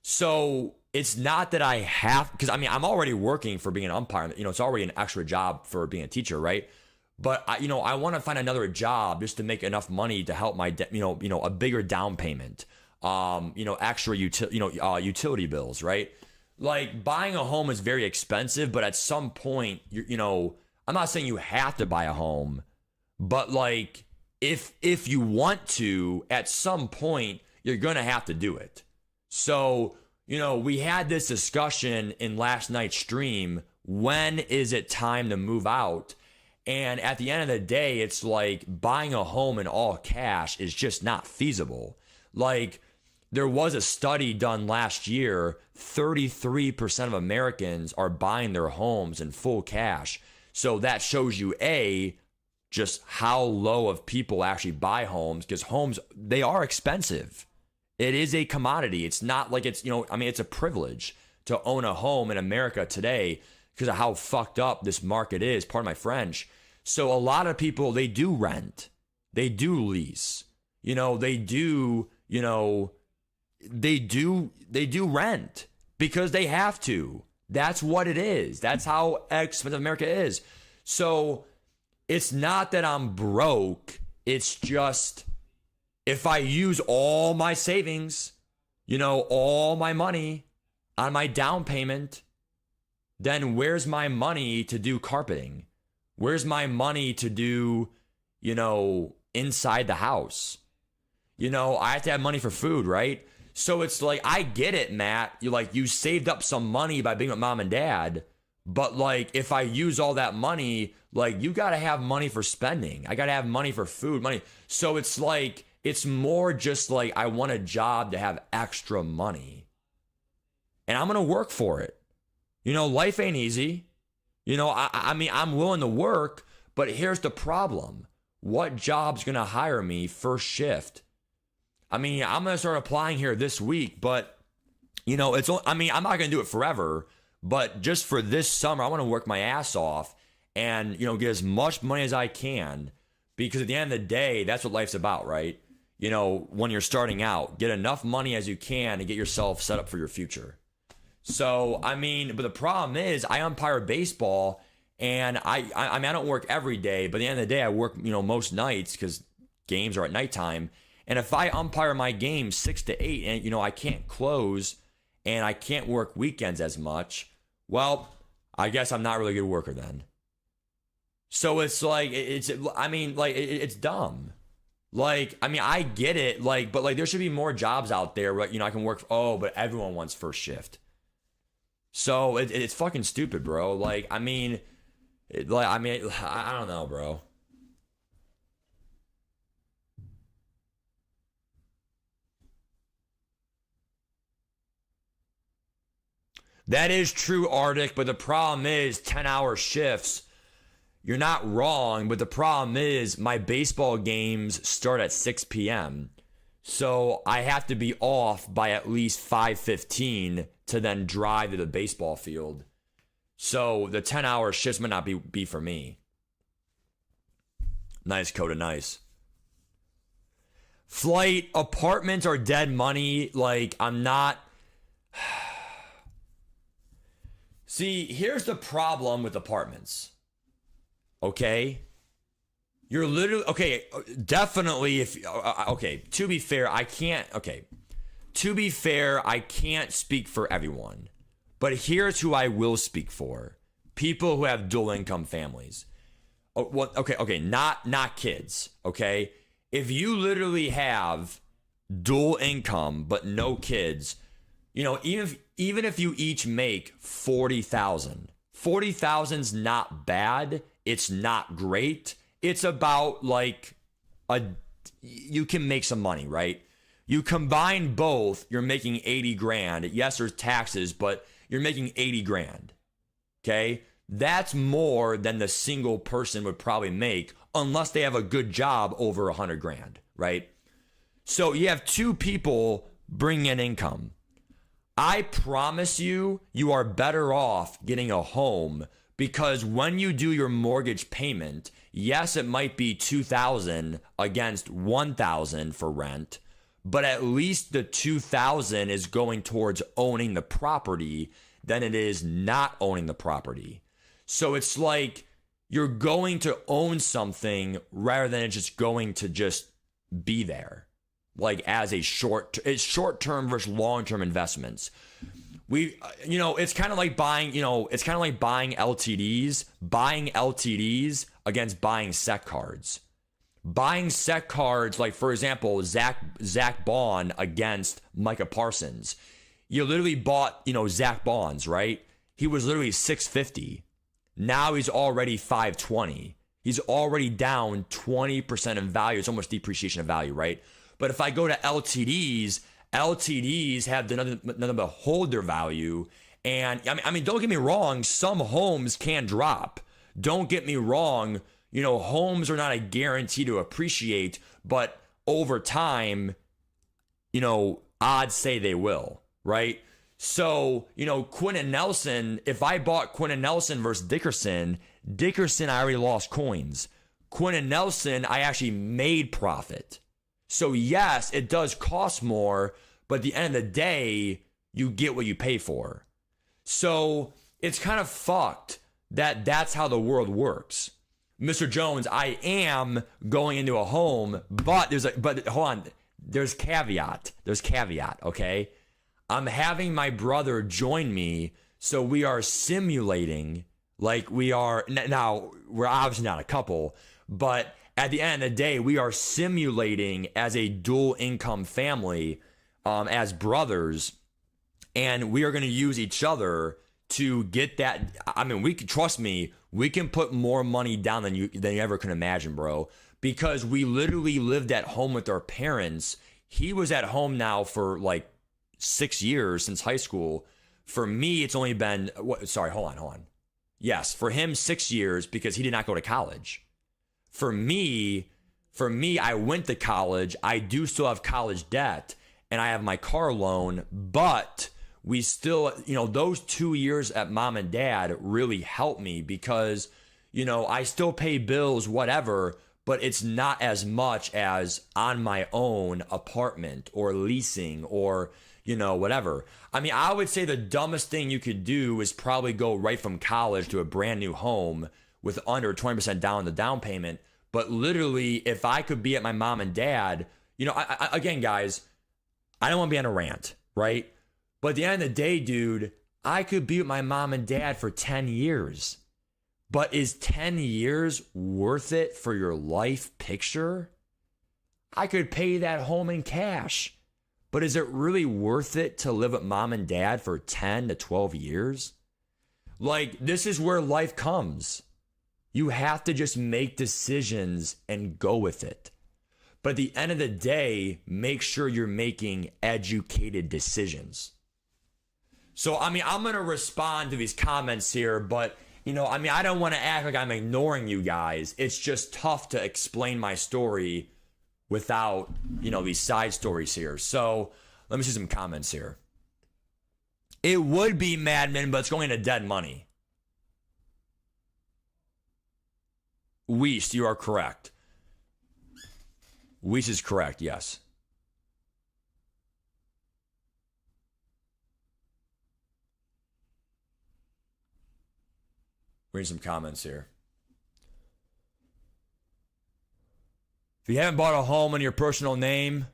So it's not that I have, because I mean, I'm already working for being an umpire. It's already an extra job for being a teacher, right? But I want to find another job just to make enough money to help my, a bigger down payment, extra utility bills, right? Like buying a home is very expensive, but at some point, I'm not saying you have to buy a home, but like if you want to, at some point, you're gonna have to do it. So, we had this discussion in last night's stream. When is it time to move out? And at the end of the day, it's like buying a home in all cash is just not feasible. Like there was a study done last year, 33% of Americans are buying their homes in full cash. So that shows you just how low of people actually buy homes, because homes, they are expensive. It is a commodity. It's not like it's, it's a privilege to own a home in America today because of how fucked up this market is. Pardon my French. So a lot of people, they do rent. They do lease. They do rent because they have to. That's what it is. That's how expensive America is. So it's not that I'm broke. It's just, if I use all my savings, all my money on my down payment, then where's my money to do carpeting? Where's my money to do, inside the house? I have to have money for food, right? So it's like, I get it, Matt. You saved up some money by being with mom and dad. But if I use all that money, you got to have money for spending. I got to have money for food, money. So it's it's more just I want a job to have extra money. And I'm going to work for it. Life ain't easy. I mean, I'm willing to work, but here's the problem. What job's going to hire me first shift? I mean, I'm going to start applying here this week, but I mean, I'm not going to do it forever, but just for this summer, I want to work my ass off and, get as much money as I can, because at the end of the day, that's what life's about, right? When you're starting out, get enough money as you can to get yourself set up for your future. So, I mean, but the problem is I umpire baseball, and I mean, I don't work every day, but at the end of the day, I work, most nights because games are at nighttime. And if I umpire my game 6 to 8 and, I can't close and I can't work weekends as much, well, I guess I'm not really a good worker then. So it's like, it's dumb. Like, I mean, I get it, but there should be more jobs out there, right? I can work, but everyone wants first shift. So it's fucking stupid, bro. Like, I mean, I don't know, bro. That is true, Arctic, but the problem is 10-hour shifts. You're not wrong, but the problem is my baseball games start at 6 p.m. So I have to be off by at least 5:15 to then drive to the baseball field. So the 10-hour shifts might not be for me. Nice, Coda, nice. Flight, apartments are dead money. Like, I'm not... See, here's the problem with apartments. Okay? You're literally... Okay, definitely if... Okay, to be fair, I can't... Okay. To be fair, I can't speak for everyone. But here's who I will speak for. People who have dual income families. Okay, not kids, okay? If you literally have dual income but no kids, even if you each make 40,000, 40,000's not bad. It's not great. It's about you can make some money, right? You combine both, you're making 80 grand. Yes, there's taxes, but you're making 80 grand. Okay? That's more than the single person would probably make unless they have a good job over 100 grand, right? So you have two people bringing in income. I promise you, you are better off getting a home, because when you do your mortgage payment, yes, it might be $2,000 against $1,000 for rent, but at least the $2,000 is going towards owning the property than it is not owning the property. So it's like you're going to own something rather than just going to just be there, like as it's short-term versus long-term investments. It's kind of like buying LTDs against buying SEC cards. Buying SEC cards, like for example, Zach Bond against Micah Parsons. You literally bought, Zach Bonds, right? He was literally 650. Now he's already 520. He's already down 20% in value. It's almost depreciation of value, right? But if I go to LTDs have none but hold their value. And I mean, don't get me wrong, some homes can drop. Don't get me wrong, homes are not a guarantee to appreciate, but over time, odds say they will, right? So, Quentin Nelson, if I bought Quentin Nelson versus Dickerson, I already lost coins. Quentin Nelson, I actually made profit. So yes, it does cost more, but at the end of the day, you get what you pay for. So it's kind of fucked that that's how the world works. Mr. Jones, I am going into a home, but hold on, there's caveat, okay? I'm having my brother join me, so we are simulating like we are, now we're obviously not a couple, but at the end of the day, we are simulating as a dual income family, as brothers, and we are going to use each other to get that. I mean, trust me, we can put more money down than you ever can imagine, bro, because we literally lived at home with our parents. He was at home now for like 6 years since high school. For me, it's only been, hold on. Yes, for him, 6 years because he did not go to college. For me, For me, I went to college. I do still have college debt and I have my car loan, but we still, those 2 years at mom and dad really helped me because, I still pay bills, whatever, but it's not as much as on my own apartment or leasing or, whatever. I mean, I would say the dumbest thing you could do is probably go right from college to a brand new home with under 20% down the down payment. But literally, if I could be at my mom and dad, again, guys, I don't want to be on a rant, right? But at the end of the day, dude, I could be with my mom and dad for 10 years. But is 10 years worth it for your life picture? I could pay that home in cash. But is it really worth it to live with mom and dad for 10 to 12 years? Like, this is where life comes. You have to just make decisions and go with it. But at the end of the day, make sure you're making educated decisions. So, I'm going to respond to these comments here, but, I don't want to act like I'm ignoring you guys. It's just tough to explain my story without, these side stories here. So, let me see some comments here. It would be Madman, but it's going into dead money. Weiss, you are correct. Weiss is correct, yes. Read some comments here. If you haven't bought a home in your personal name,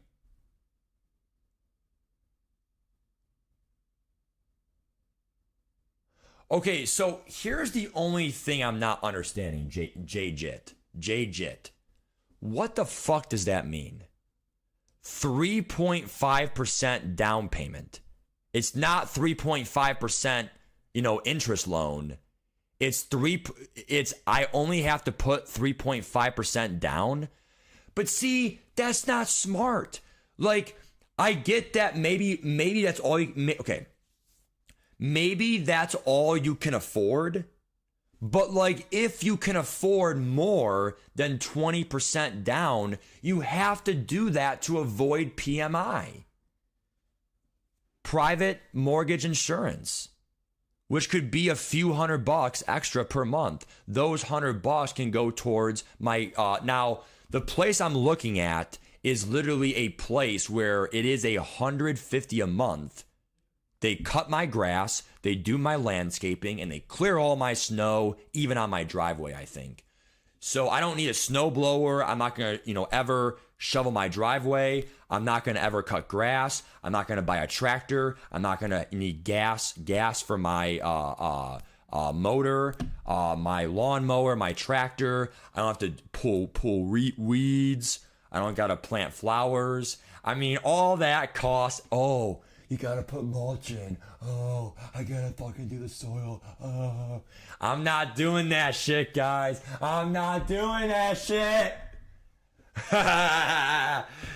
okay, so here's the only thing I'm not understanding, J-Jit. What the fuck does that mean? 3.5% down payment. It's not 3.5%, interest loan. It's I only have to put 3.5% down. But see, that's not smart. Like, I get that maybe that's all you, okay. Maybe that's all you can afford. But like, if you can afford more than 20% down, you have to do that to avoid PMI. Private mortgage insurance, which could be a few $100 extra per month. Those $100 can go towards my, now the place I'm looking at is literally a place where it is $150 a month. They cut my grass, they do my landscaping, and they clear all my snow, even on my driveway, I think. So I don't need a snow blower. I'm not going to, ever shovel my driveway. I'm not going to ever cut grass. I'm not going to buy a tractor. I'm not going to need gas for my motor, my lawnmower, my tractor. I don't have to pull weeds. I don't got to plant flowers. I mean, all that costs. Oh, you gotta put mulch in. Oh, I gotta fucking do the soil. Oh. I'm not doing that shit, guys. I'm not doing that shit.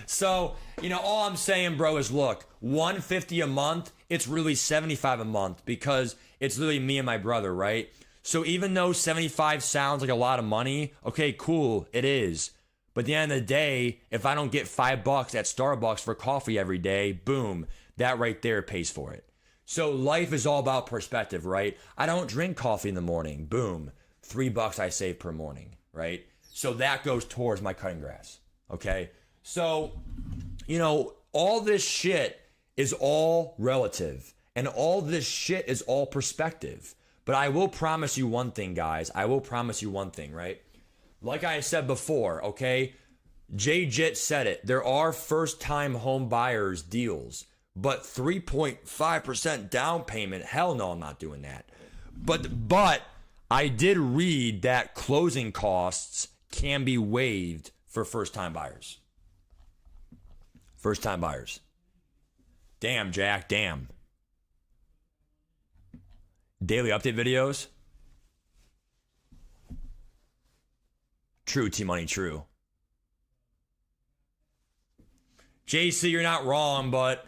So, all I'm saying, bro, is look, $150 a month, it's really $75 a month because it's literally me and my brother, right? So even though 75 sounds like a lot of money, okay, cool, it is. But at the end of the day, if I don't get $5 at Starbucks for coffee every day, boom, that right there pays for it. So life is all about perspective, right? I don't drink coffee in the morning. Boom, $3 I save per morning, right? So that goes towards my cutting grass, okay? So, all this shit is all relative, and all this shit is all perspective. But I will promise you one thing, guys. I will promise you one thing, right? Like I said before, okay? J-Jit said it. There are first-time home buyers deals. But 3.5% down payment, hell no, I'm not doing that. But I did read that closing costs can be waived for first-time buyers. First-time buyers. Damn, Jack, damn. Daily update videos. True, T-Money, true. JC, you're not wrong, but...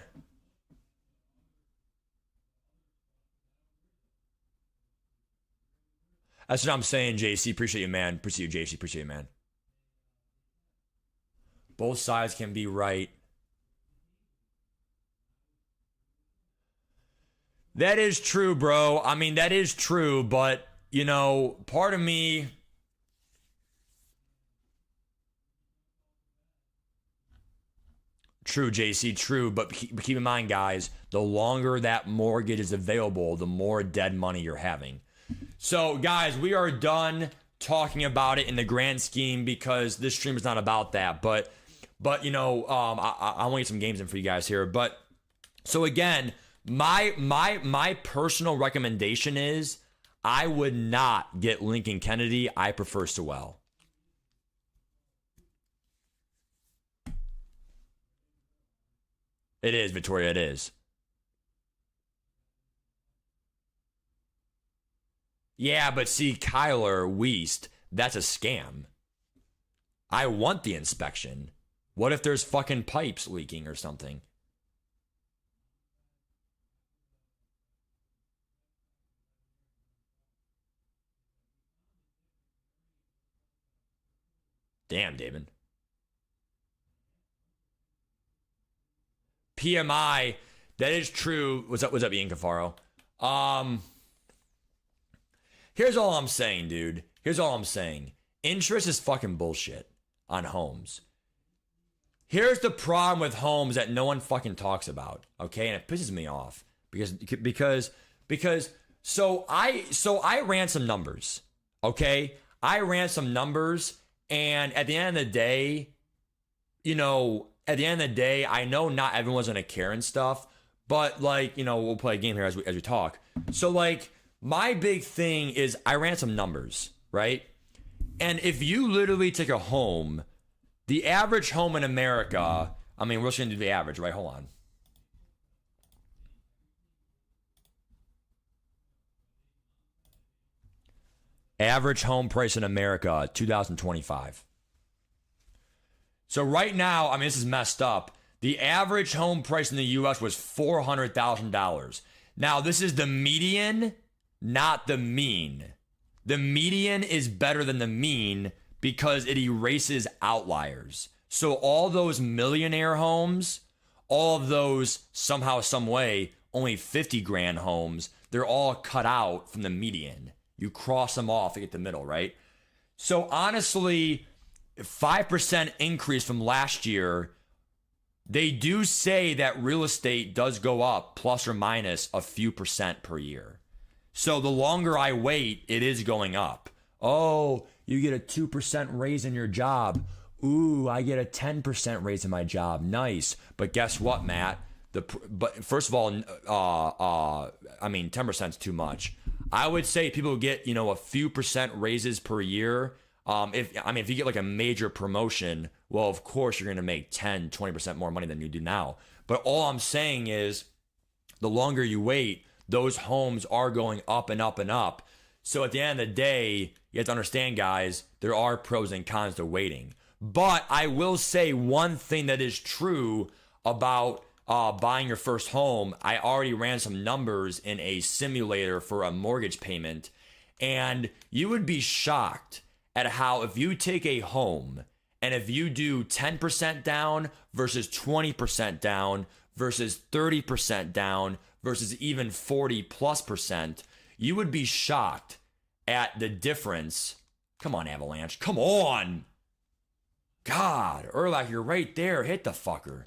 That's what I'm saying, JC. Appreciate you, man. Appreciate you, JC. Appreciate you, man. Both sides can be right. That is true, bro. I mean, that is true, but, you know, part of me. True, JC, true. But keep in mind, guys, the longer that mortgage is available, the more dead money you're having. So, guys, we are done talking about it in the grand scheme because this stream is not about that. But you know, I want to get some games in for you guys here. But so again, my personal recommendation is I would not get Lincoln Kennedy. I prefer Sewell. It is, Victoria, it is. Yeah, but see, Kyler Weist, that's a scam. I want the inspection. What if there's fucking pipes leaking or something? Damn, David. PMI, that is true. What's up, Ian Cafaro? Here's all I'm saying, dude. Here's all I'm saying. Interest is fucking bullshit on homes. Here's the problem with homes that no one fucking talks about, okay? And it pisses me off because so I ran some numbers, okay? I ran some numbers, and at the end of the day, you know, at the end of the day, I know not everyone's gonna care and stuff, but like, you know, we'll play a game here as we talk. So like, my big thing is I ran some numbers, right? And if you literally take a home, the average home in America, I mean, we're just gonna do the average, right? Hold on. Average home price in America, 2025. So right now, I mean, this is messed up. The average home price in the US was $400,000. Now, this is the median, not the mean. The median is better than the mean because it erases outliers. So all those millionaire homes, all of those somehow, some way, only 50 grand homes, they're all cut out from the median. You cross them off to get the middle, right? So honestly, 5% increase from last year. They do say that real estate does go up plus or minus a few percent per year. So the longer I wait, it is going up. Oh, you get a 2% raise in your job. Ooh, I get a 10% raise in my job. Nice. But guess what, Matt? But first of all, I mean, 10% is too much. I would say people get, you know, a few percent raises per year. If you get like a major promotion, well, of course you're going to make 10, 20% more money than you do now. But all I'm saying is the longer you wait, those homes are going up and up and up. So at the end of the day, you have to understand, guys, there are pros and cons to waiting. But I will say one thing that is true about buying your first home. I already ran some numbers in a simulator for a mortgage payment, and you would be shocked at how if you take a home and if you do 10% down versus 20% down versus 30% down versus even 40 plus percent, you would be shocked at the difference. Come on, Avalanche. Come on. God, Erlach, you're right there. Hit the fucker.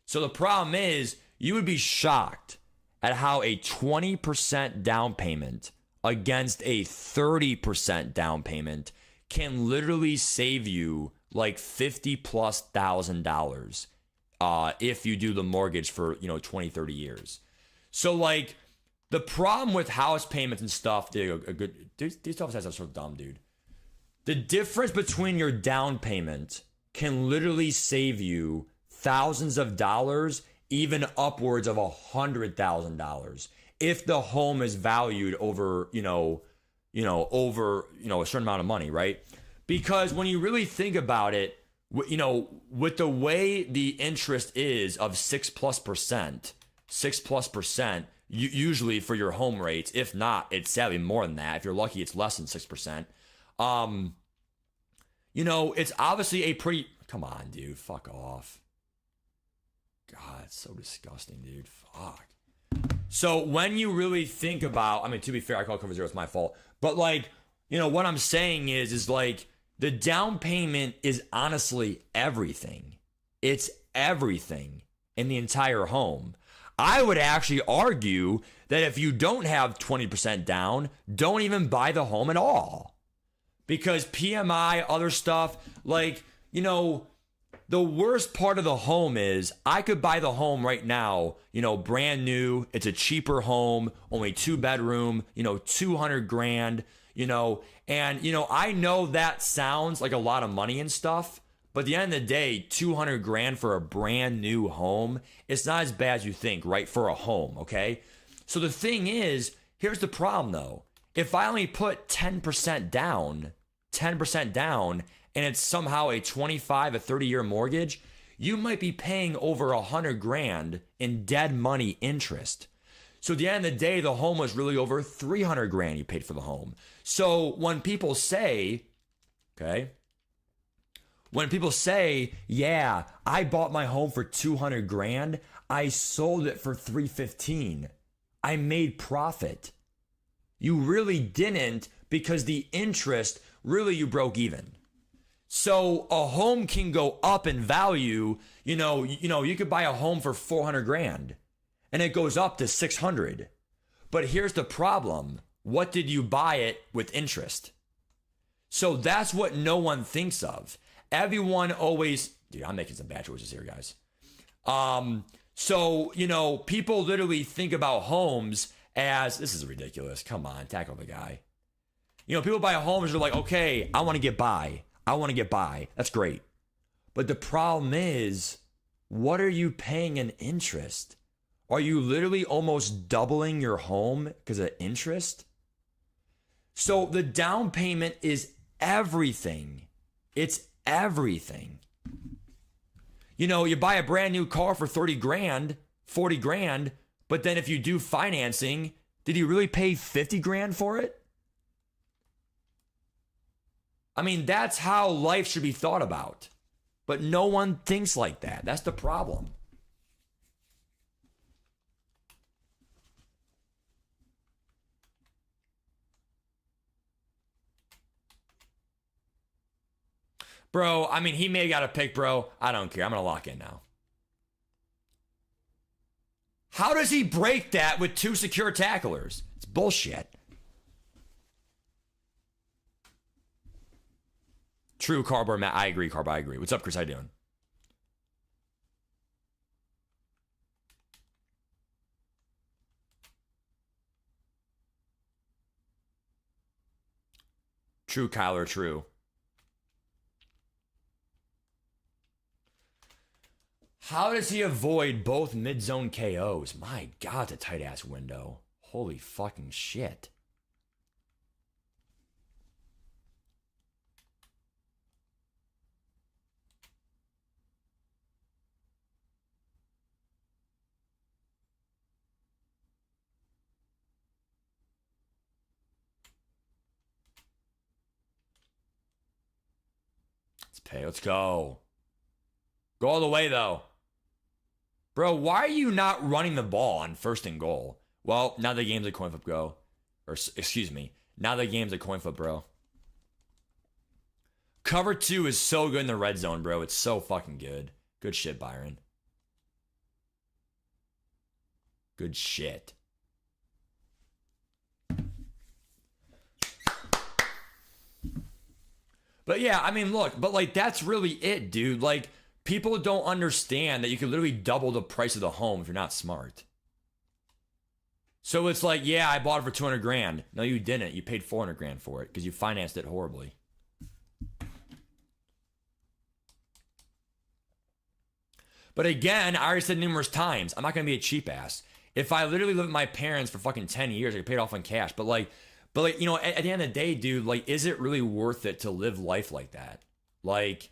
So the problem is, you would be shocked at how a 20% down payment against a 30% down payment can literally save you like $50,000+ if you do the mortgage for, 20, 30 years. So like the problem with house payments and stuff, these office are so dumb, dude. The difference between your down payment can literally save you thousands of dollars, even upwards of $100,000 if the home is valued over, over a certain amount of money, right? Because when you really think about it, with the way the interest is of 6+%, usually for your home rates. If not, it's sadly more than that. If you're lucky, it's less than 6%. It's obviously a pretty Come on, dude. Fuck off. God, it's so disgusting, dude. Fuck. So when you really think about, I mean, to be fair, I call cover zero, it's my fault. But like, you know, what I'm saying is like the down payment is honestly everything. It's everything in the entire home. I would actually argue that if you don't have 20% down, don't even buy the home at all. Because PMI, other stuff, like, you know, the worst part of the home is I could buy the home right now, you know, brand new. It's a cheaper home, only 2-bedroom, you know, 200 grand, you know, and, you know, I know that sounds like a lot of money and stuff, but at the end of the day, 200 grand for a brand new home, it's not as bad as you think, right? For a home, okay? So the thing is, here's the problem though. If I only put 10% down, and it's somehow a 25, a 30-year mortgage, you might be paying over 100 grand in dead money interest. So at the end of the day, the home was really over 300 grand you paid for the home. So when people say, okay, yeah, I bought my home for 200 grand, I sold it for 315. I made profit. You really didn't, because the interest, really you broke even. So a home can go up in value. You know, you could buy a home for 400 grand and it goes up to 600. But here's the problem. What did you buy it with interest? So that's what no one thinks of. Everyone always, dude, I'm making some bad choices here, guys. So, you know, people literally think about homes as, this is ridiculous. Come on, tackle the guy. You know, people buy homes, they're like, okay, I want to get by. That's great. But the problem is, what are you paying in interest? Are you literally almost doubling your home because of interest? So the down payment is everything. It's everything. You know, you buy a brand new car for 30 grand, 40 grand, but then if you do financing, did you really pay 50 grand for it? I mean, that's how life should be thought about. But no one thinks like that. That's the problem. Bro, I mean, he may have got a pick, bro. I don't care. I'm going to lock in now. How does he break that with 2 secure tacklers? It's bullshit. True, Carbar, Matt. I agree, Carbar. I agree. What's up, Chris? How you doing? True, Kyler. True. How does he avoid both mid-zone KOs? My God, it's a tight-ass window. Holy fucking shit. Let's go. Go all the way, though. Bro, why are you not running the ball on 1st and goal? Well, now the game's a coin flip, go. Or, excuse me. Now the game's a coin flip, bro. Cover 2 is so good in the red zone, bro. It's so fucking good. Good shit, Byron. Good shit. But yeah, I mean, look, but like, that's really it, dude. Like, people don't understand that you can literally double the price of the home if you're not smart. So it's like, yeah, I bought it for 200 grand. No, you didn't. You paid 400 grand for it because you financed it horribly. But again, I already said numerous times, I'm not going to be a cheap ass. If I literally live with my parents for fucking 10 years, I get paid off in cash. But like, you know, at the end of the day, dude, like, is it really worth it to live life like that? Like,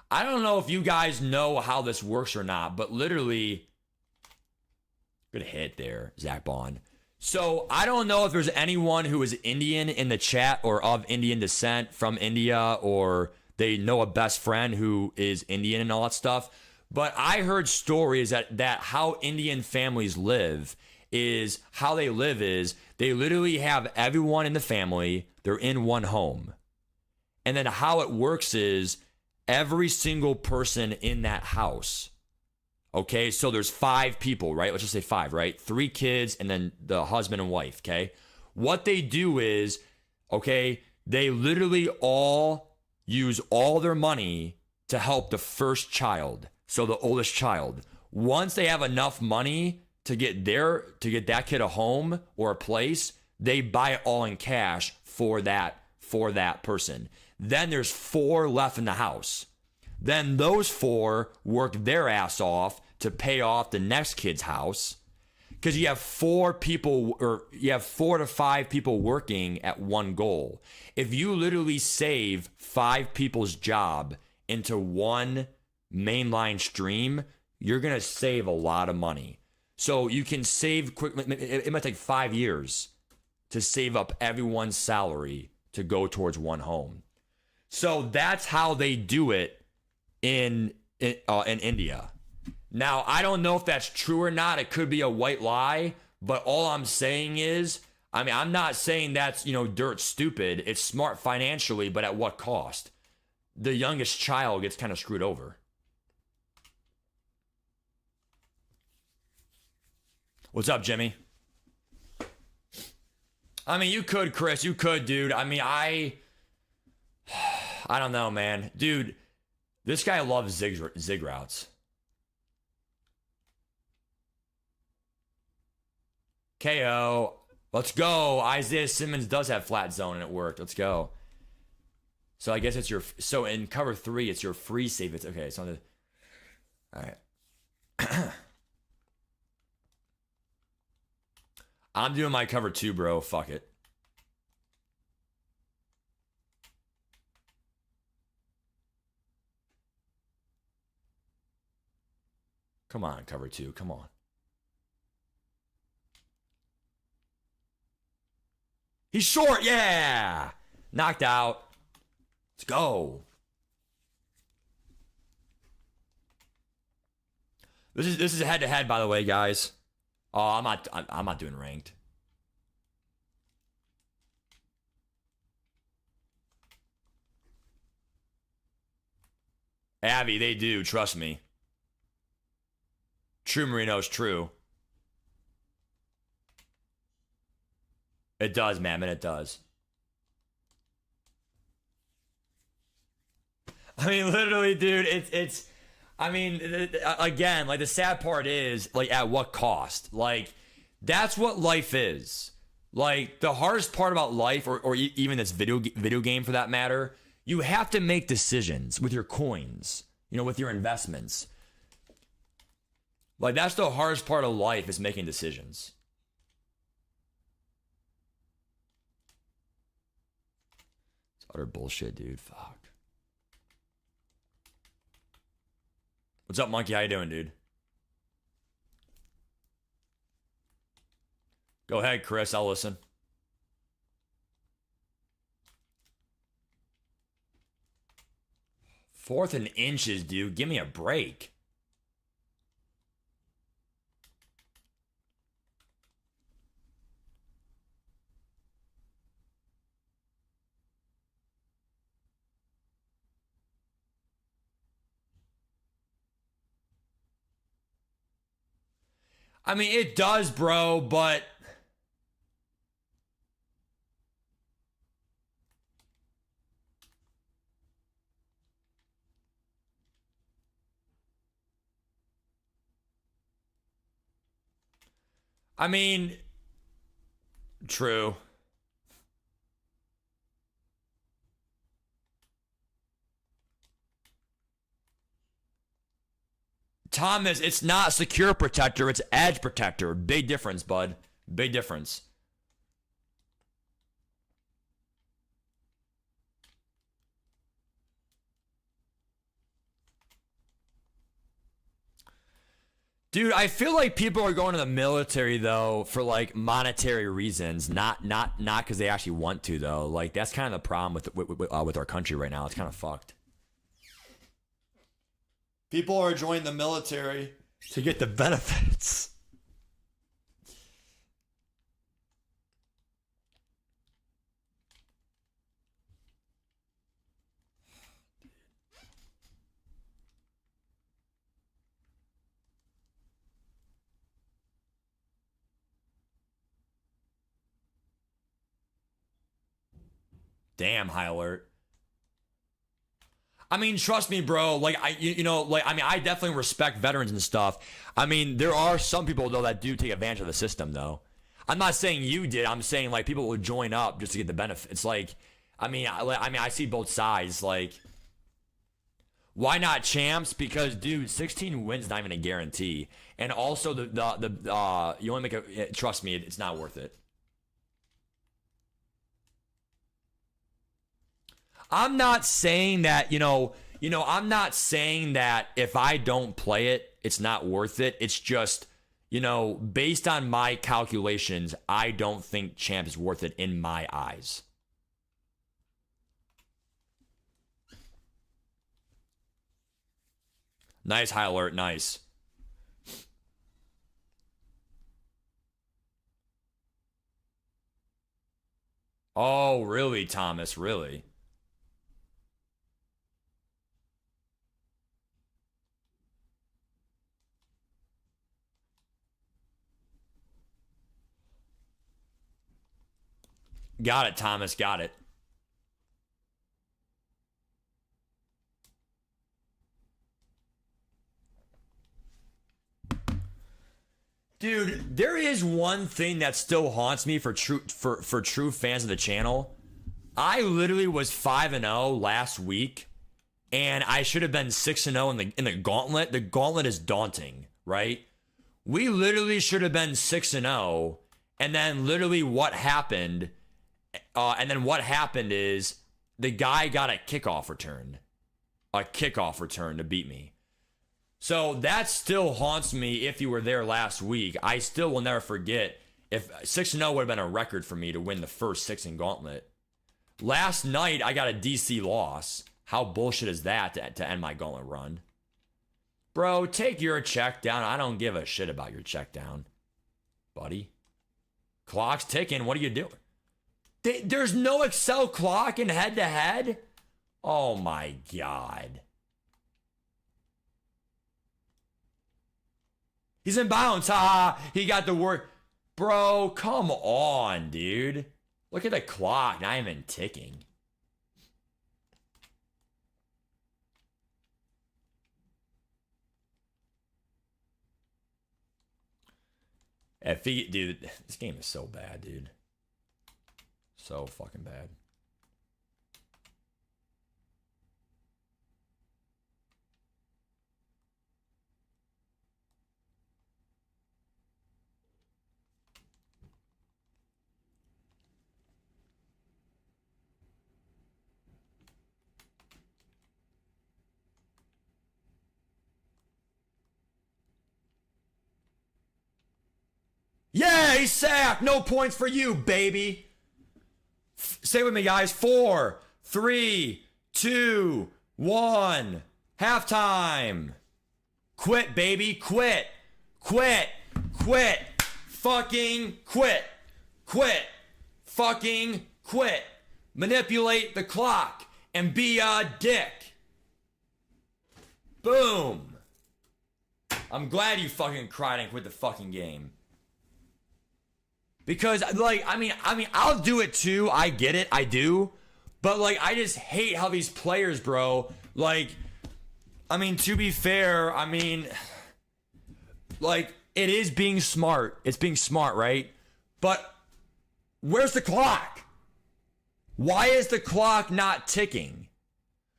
I don't know if you guys know how this works or not, but literally, good hit there, Zach Bond. So I don't know if there's anyone who is Indian in the chat or of Indian descent from India or They know a best friend who is Indian and all that stuff. But I heard stories that how Indian families live is how they live is they literally have everyone in the family, they're in one home. And then how it works is every single person in that house. Okay, so there's 5 people, right? Let's just say 5, right? 3 kids and then the husband and wife, okay? What they do is, okay, they literally all use all their money to help the first child, so the oldest child. Once they have enough money to get that kid a home or a place, they buy it all in cash for that person. Then there's 4 left in the house. Then those 4 work their ass off to pay off the next kid's house, because you have 4 people, or you have 4 to 5 people working at one goal. If you literally save 5 people's job into one mainline stream, you're gonna save a lot of money. So you can save quick. It might take 5 years to save up everyone's salary to go towards one home. So that's how they do it in India. Now, I don't know if that's true or not. It could be a white lie, but all I'm saying is, I mean, I'm not saying that's, dirt stupid. It's smart financially, but at what cost? The youngest child gets kind of screwed over. What's up, Jimmy? I mean, you could, Chris. You could, dude. I mean, I don't know, man. Dude, this guy loves zig routes. KO. Let's go. Isaiah Simmons does have flat zone and it worked. Let's go. So I guess it's so in cover 3, it's your free save. It's okay. It's on the, all right. I'm doing my cover 2, bro. Fuck it. Come on, cover 2. Come on. He's short. Yeah. Knocked out. Let's go. This is a head-to-head, by the way, guys. Oh, I'm not doing ranked. Abby, they do, trust me. True Marino's true. It does, man, it does. I mean, literally, dude, it's I mean, again, like, the sad part is, like, at what cost? Like, that's what life is. Like, the hardest part about life, or even this video game for that matter, you have to make decisions with your coins, with your investments. Like, that's the hardest part of life, is making decisions. It's utter bullshit, dude. Fuck. What's up, Monkey? How you doing, dude? Go ahead, Chris. I'll listen. Fourth and inches, dude. Give me a break. I mean, it does, bro, but I mean, true. Thomas, it's not secure protector, it's edge protector. Big difference, bud. Big difference. Dude, I feel like people are going to the military though for like monetary reasons, not because they actually want to though. Like, that's kind of the problem with our country right now. It's kind of fucked. People are joining the military to get the benefits. Damn, high alert. I mean, trust me, bro. Like, I definitely respect veterans and stuff. I mean, there are some people, though, that do take advantage of the system, though. I'm not saying you did. I'm saying, like, people would join up just to get the benefits. Like, I see both sides. Like, why not champs? Because, dude, 16 wins not even a guarantee. And also, you only make trust me, it's not worth it. I'm not saying that, I'm not saying that if I don't play it, it's not worth it. It's just, based on my calculations, I don't think champ is worth it in my eyes. Nice high alert, nice. Oh, really, Thomas, really? Got it, Thomas. Got it. Dude, there is one thing that still haunts me for true fans of the channel. I literally was 5-0 last week, and I should have been 6-0 in the gauntlet. The gauntlet is daunting, right? We literally should have been 6-0, and then literally what happened? And then what happened is the guy got a kickoff return to beat me. So that still haunts me. If you were there last week, I still will never forget. If 6-0 would have been a record for me to win the first 6 in gauntlet. Last night, I got a DC loss. How bullshit is that to end my gauntlet run? Bro, take your check down. I don't give a shit about your check down, buddy. Clock's ticking. What are you doing? There's no Excel clock in head-to-head? Oh, my God. He's in bounds. Ha! He got the word. Bro, come on, dude. Look at the clock. Not even ticking. Dude, this game is so bad, dude. So fucking bad. Yeah, he's sacked. No points for you, baby. Stay with me, guys. 4, 3, 2, 1. Halftime. Quit, baby. Quit. Quit. Quit. Fucking quit. Quit. Fucking quit. Manipulate the clock and be a dick. Boom. I'm glad you fucking cried and quit the fucking game. Because, like, I mean, I'll do it too. I get it. I do. But, like, I just hate how these players, bro, like, I mean, to be fair, I mean, like, it is being smart. It's being smart, right? But where's the clock? Why is the clock not ticking?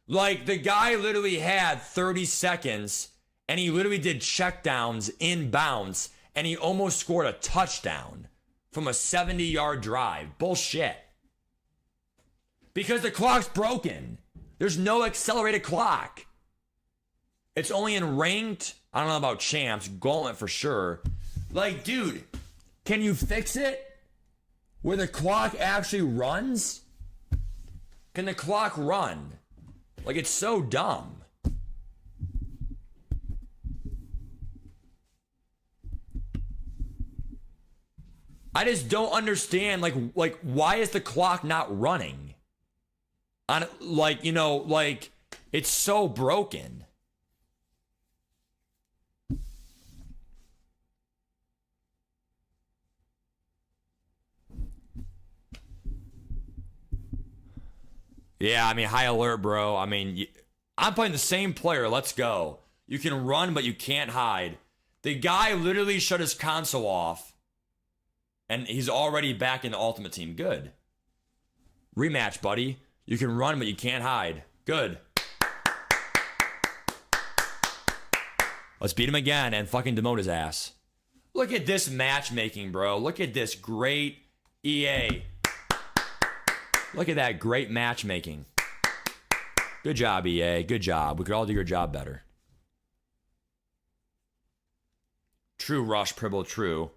Like, the guy literally had 30 seconds, and he literally did checkdowns in bounds, and he almost scored a touchdown from a 70-yard drive. Bullshit. Because the clock's broken. There's no accelerated clock. It's only in ranked. I don't know about champs. Gauntlet for sure. Like, dude, can you fix it? Where the clock actually runs? Can the clock run? Like, it's so dumb. I just don't understand, like why is the clock not running? On like, you know, like it's so broken. Yeah, I mean, high alert, bro. I mean, I'm playing the same player. Let's go. You can run, but you can't hide. The guy literally shut his console off, and he's already back in the Ultimate Team. Good. Rematch, buddy. You can run, but you can't hide. Good. Let's beat him again and fucking demote his ass. Look at this matchmaking, bro. Look at this great EA. Look at that great matchmaking. Good job, EA. Good job. We could all do your job better. True, Rush Pribble, true.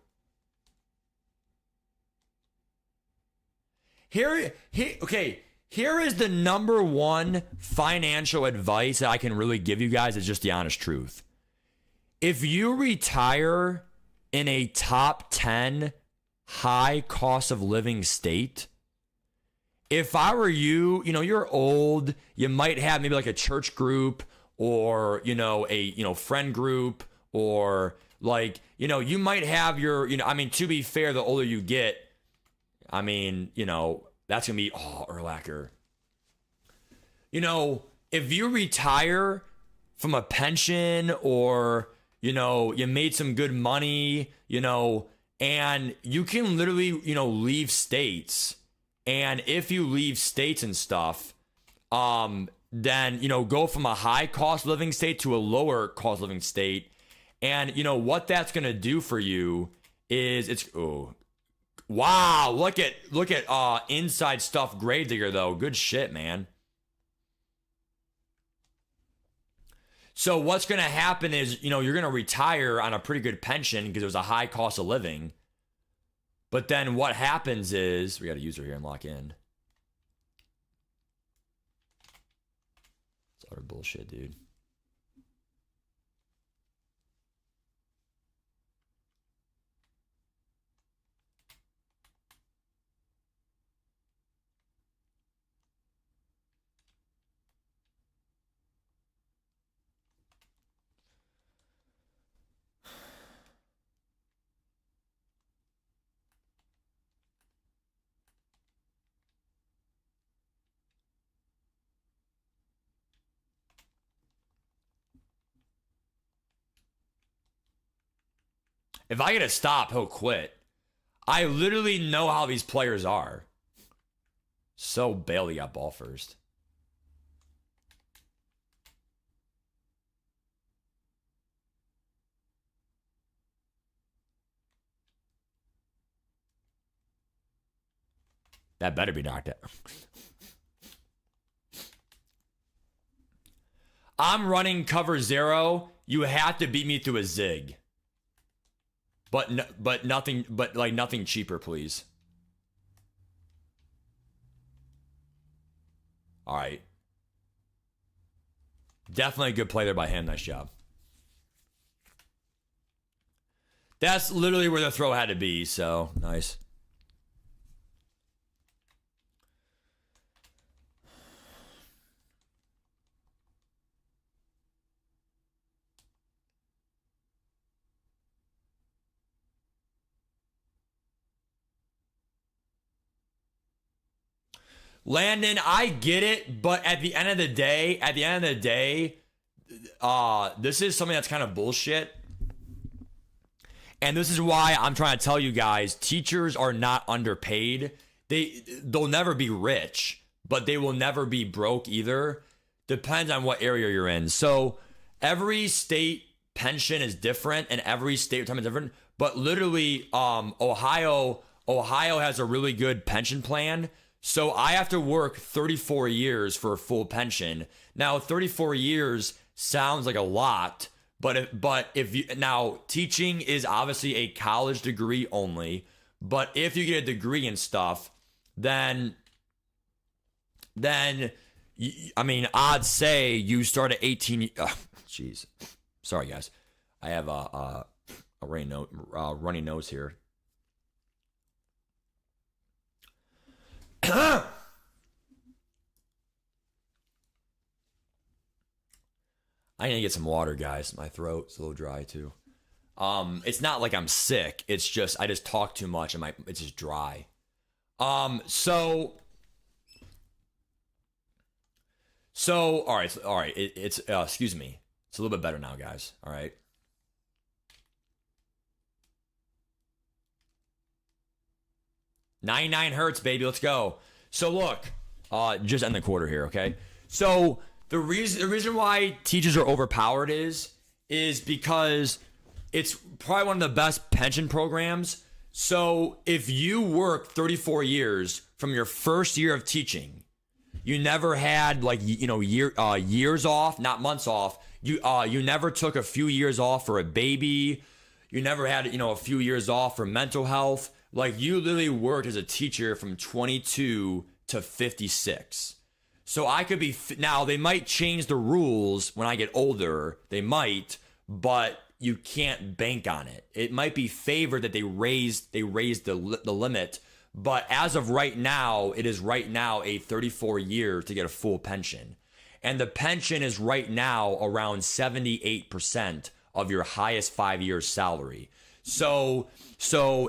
Okay, here is the number one financial advice that I can really give you guys. It's just the honest truth. If you retire in a top 10 high cost of living state, if I were you, you know, you're old, you might have maybe like a church group or, you know, a, you know, friend group or like, you know, you might have your, you know, I mean, to be fair, the older you get, I mean, you know, that's going to be, oh, Urlacher. You know, if you retire from a pension or, you know, you made some good money, you know, and you can literally, you know, leave states. And if you leave states and stuff, then, you know, go from a high cost living state to a lower cost living state. And, you know, what that's going to do for you is it's, oh, wow. Look at inside stuff Gravedigger though. Good shit, man. So what's going to happen is, you know, you're going to retire on a pretty good pension because it was a high cost of living. But then what happens is, we got a user here and lock in. It's utter bullshit, dude. If I get a stop, he'll quit. I literally know how these players are. So Bailey got ball first. That better be knocked out. I'm running cover 0. You have to beat me through a zig. But nothing cheaper, please. All right. Definitely a good play there by him. Nice job. That's literally where the throw had to be, so nice. Landon, I get it, but at the end of the day, this is something that's kind of bullshit. And this is why I'm trying to tell you guys, teachers are not underpaid. They'll never be rich, but they will never be broke either. Depends on what area you're in. So every state pension is different and every state retirement is different. But literally, Ohio has a really good pension plan. So I have to work 34 years for a full pension. Now, 34 years sounds like a lot, but if you now teaching is obviously a college degree only. But if you get a degree and stuff, then I mean, I'd say you start at 18. Jeez, sorry guys, I have a runny nose here. I need to get some water, guys. My throat's a little dry too. It's not like I'm sick. It's just I just talk too much and it's just dry. So all right. It's excuse me. It's a little bit better now, guys. All right. $99 baby. Let's go. So look, just end the quarter here, okay? So the reason why teachers are overpowered is because it's probably one of the best pension programs. So if you work 34 years from your first year of teaching, you never had like years off, not months off. You never took a few years off for a baby. You never had a few years off for mental health. Like you literally worked as a teacher from 22 to 56. So I could be now they might change the rules when I get older. They might, but you can't bank on it. It might be favored that they raised the limit, but as of right now, it is right now a 34 years to get a full pension. And the pension is right now around 78% of your highest 5 years salary. So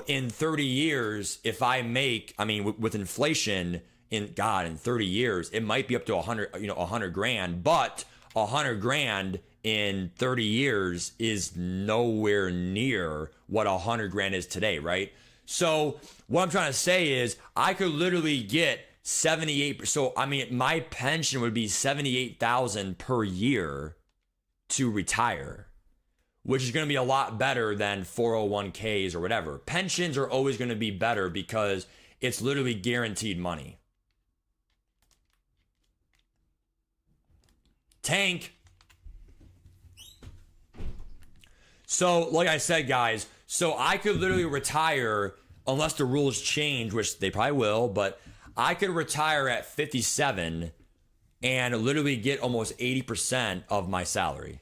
in 30 years, if I make, with inflation in 30 years, it might be up to 100 grand, but 100 grand in 30 years is nowhere near what 100 grand is today, right? So what I'm trying to say is I could literally get 78. So my pension would be 78,000 per year to retire, which is going to be a lot better than 401ks or whatever. Pensions are always going to be better because it's literally guaranteed money. Tank. So, like I said, guys, so I could literally retire unless the rules change, which they probably will, but I could retire at 57 and literally get almost 80% of my salary,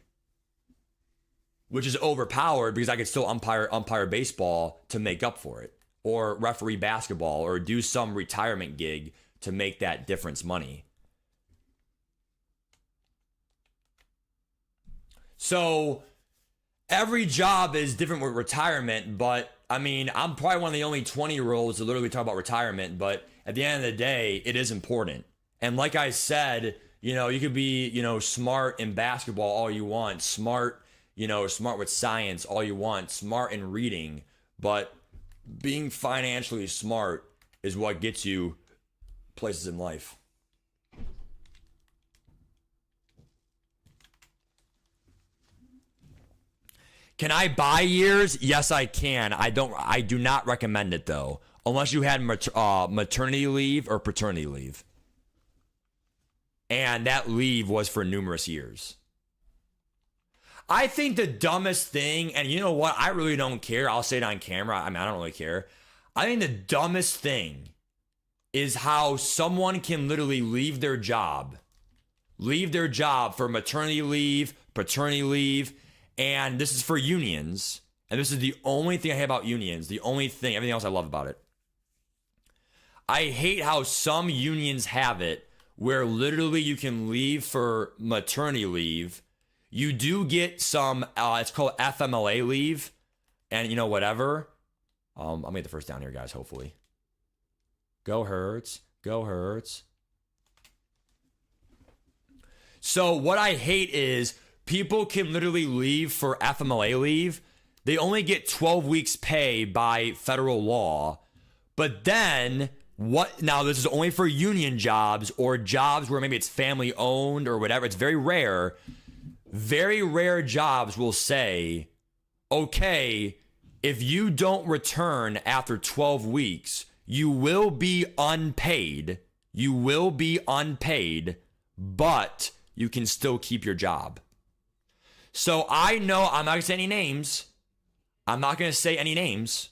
which is overpowered because I could still umpire baseball to make up for it, or referee basketball, or do some retirement gig to make that difference money. So every job is different with retirement, but I'm probably one of the only 20-year-olds to literally talk about retirement, but at the end of the day, it is important. And like I said, you could be, smart in basketball all you want, smart with science all you want, smart in reading, but being financially smart is what gets you places in life. Can I buy years? Yes, I can. I do not recommend it though, unless you had maternity leave or paternity leave. And that leave was for numerous years. I think the dumbest thing, and you know what? I really don't care. I'll say it on camera. I don't really care. I think the dumbest thing is how someone can literally leave their job for maternity leave, paternity leave, and this is for unions. And this is the only thing I hate about unions. The only thing, everything else I love about it. I hate how some unions have it where literally you can leave for maternity leave. You do get some, it's called FMLA leave, and whatever. I'll make the first down here, guys, hopefully. Go Hurts. Go Hurts. So what I hate is people can literally leave for FMLA leave. They only get 12 weeks pay by federal law. But then, now this is only for union jobs or jobs where maybe it's family owned or whatever. It's very rare. Very rare jobs will say, okay, if you don't return after 12 weeks, you will be unpaid. You will be unpaid, but you can still keep your job. So I know I'm not going to say any names. I'm not going to say any names.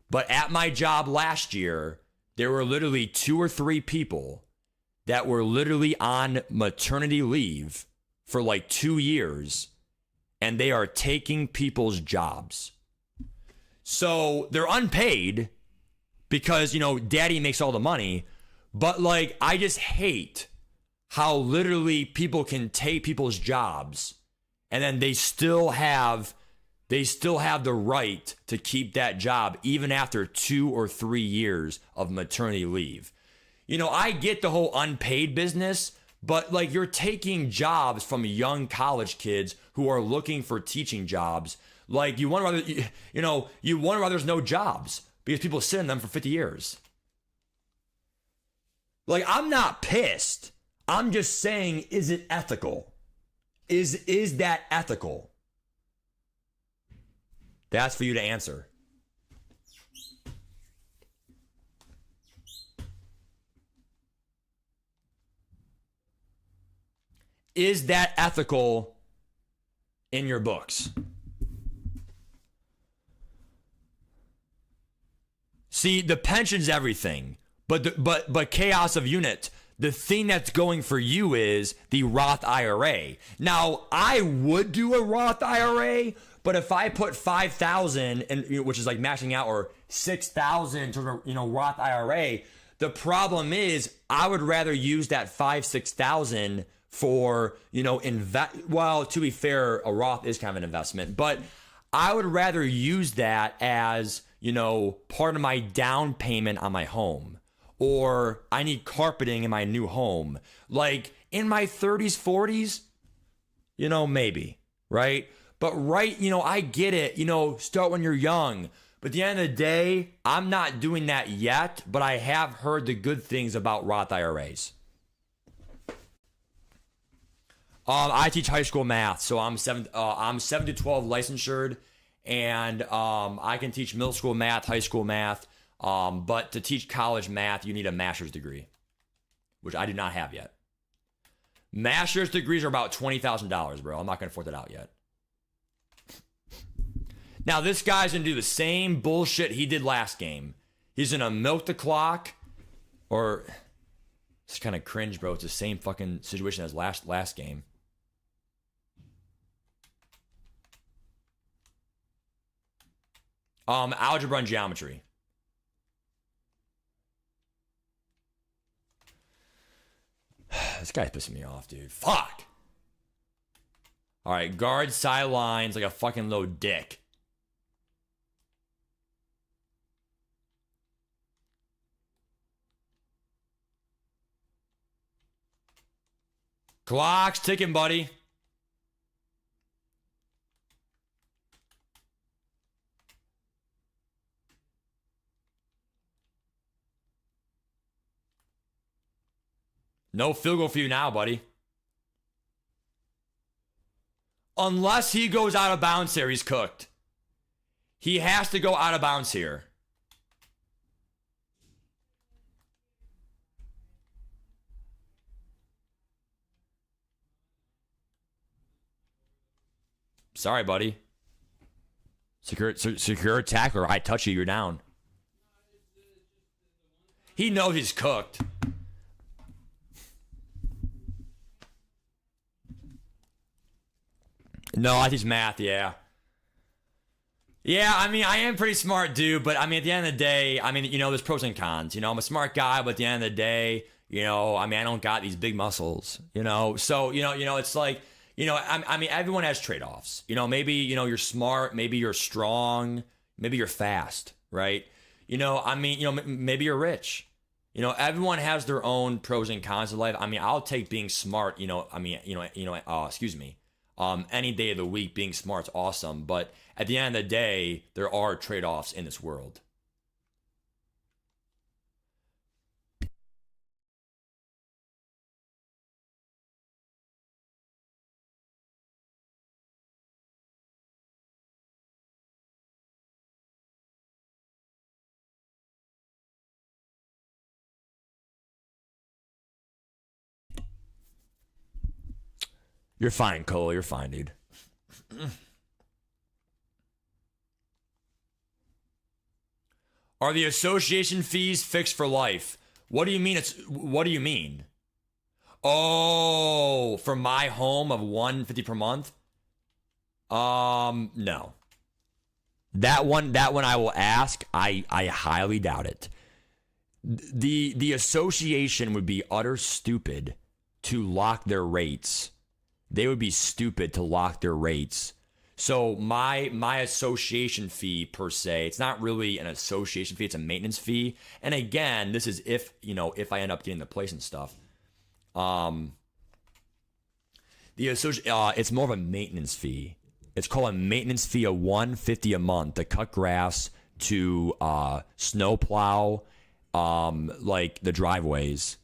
But at my job last year, there were literally 2 or 3 people that were literally on maternity leave for like 2 years, and they are taking people's jobs. So they're unpaid, because, you know, daddy makes all the money. But like, I just hate how literally people can take people's jobs and then they still have the right to keep that job even after 2 or 3 years of maternity leave. You know, I get the whole unpaid business, but like, you're taking jobs from young college kids who are looking for teaching jobs. Like, you wonder why there's no jobs because people sit in them for 50 years. Like, I'm not pissed. I'm just saying, is it ethical? Is that ethical? That's for you to answer. Is that ethical in your books? See, the pension's everything, but chaos of unit. The thing that's going for you is the Roth IRA. Now, I would do a Roth IRA, but if I put $5,000 and which is like maxing out, or $6,000 to Roth IRA, the problem is I would rather use that $6,000 for invest. Well, to be fair, a Roth is kind of an investment, but I would rather use that as part of my down payment on my home, or I need carpeting in my new home. Like in my 30s, 40s, maybe, right? But I get it, start when you're young. But at the end of the day, I'm not doing that yet, but I have heard the good things about Roth IRAs. I teach high school math, so I'm 7 to 12 licensed, and I can teach middle school math, high school math, but to teach college math, you need a master's degree, which I do not have yet. Master's degrees are about $20,000, bro. I'm not going to afford that out yet. Now, this guy's going to do the same bullshit he did last game. He's going to milk the clock, or it's kind of cringe, bro. It's the same fucking situation as last game. Algebra and geometry. This guy's pissing me off, dude. Fuck. All right, guard sidelines like a fucking little dick. Clock's ticking, buddy. No field goal for you now, buddy. Unless he goes out of bounds here, he's cooked. He has to go out of bounds here. Sorry, buddy. Secure tackler. I touch you, you're down. He knows he's cooked. No, I teach math, yeah. Yeah, I mean, I am pretty smart, dude, but I mean, at the end of the day, I mean, there's pros and cons. I'm a smart guy, but at the end of the day, I mean, I don't got these big muscles, So, it's like, I mean, everyone has trade-offs. Maybe, you're smart, maybe you're strong, maybe you're fast, right? I mean, maybe you're rich. Everyone has their own pros and cons of life. I mean, I'll take being smart, any day of the week. Being smart's awesome, but at the end of the day, there are trade-offs in this world. You're fine, Cole. You're fine, dude. Are the association fees fixed for life? What do you mean? What do you mean? Oh, for my home of $150 per month? No. That one I will ask. I highly doubt it. The association would be utter stupid to lock their rates. They would be stupid to lock their rates. So my association fee per se, it's not really an association fee, it's a maintenance fee. And again, this is if I end up getting the place and stuff. It's more of a maintenance fee. It's called a maintenance fee of $150 a month to cut grass, to snow plow, like the driveways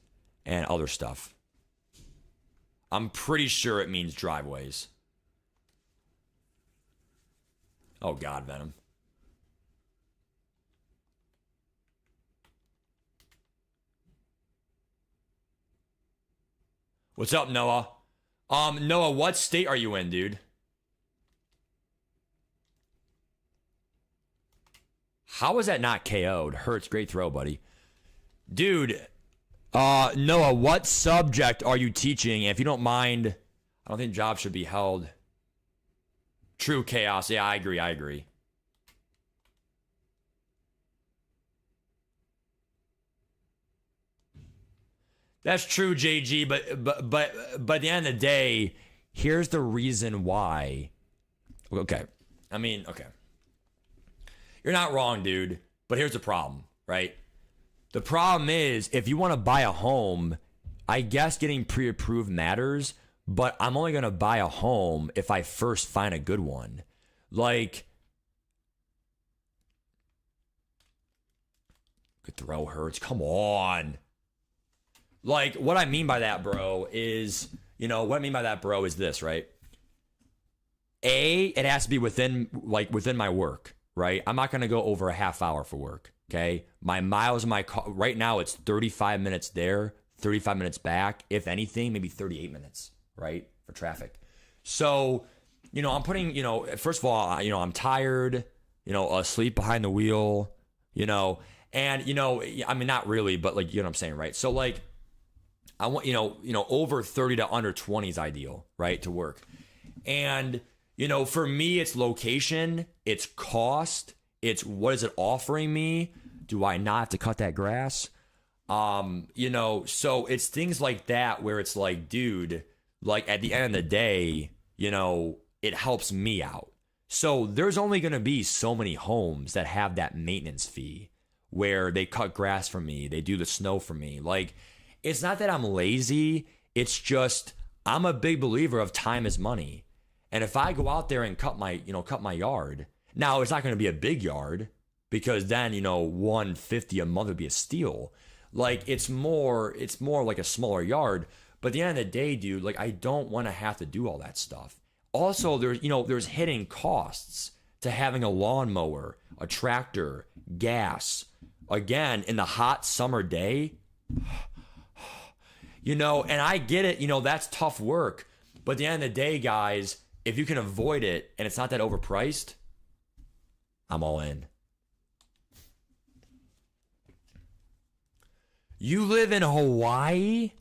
and other stuff. I'm pretty sure it means driveways. Oh God, Venom. What's up, Noah? Noah, what state are you in, dude? How was that not KO'd? Hurts, great throw, buddy. Dude, Noah, what subject are you teaching? If you don't mind, I don't think jobs should be held. True chaos. Yeah, I agree. That's true, JG, but at the end of the day, here's the reason why. Okay. I mean, okay. You're not wrong, dude, but here's the problem, right? The problem is, if you want to buy a home, I guess getting pre-approved matters, but I'm only going to buy a home if I first find a good one. Like, good throw, Hurts. Come on. Like, what I mean by that, bro, is, this, right? It has to be within my work, right? I'm not going to go over a half hour for work, okay? My miles in my car, right now, it's 35 minutes there, 35 minutes back. If anything, maybe 38 minutes, right, for traffic. So, I'm putting, first of all, I'm tired, asleep behind the wheel, and, I mean, not really, but, like, you know what I'm saying, right? So, like, I want, over 30 to under 20 is ideal, right, to work. And, for me, it's location, it's cost, it's what is it offering me? Do I not have to cut that grass? So it's things like that where it's like, dude, like at the end of the day, it helps me out. So there's only going to be so many homes that have that maintenance fee where they cut grass for me, they do the snow for me. Like, it's not that I'm lazy. It's just I'm a big believer of time is money. And if I go out there and cut my yard, now it's not going to be a big yard because then, $150 a month would be a steal. Like it's more like a smaller yard. But at the end of the day, dude, like I don't want to have to do all that stuff. Also, there's hidden costs to having a lawnmower, a tractor, gas. Again, in the hot summer day, and I get it, that's tough work. But at the end of the day, guys, if you can avoid it and it's not that overpriced, I'm all in. You live in Hawaii?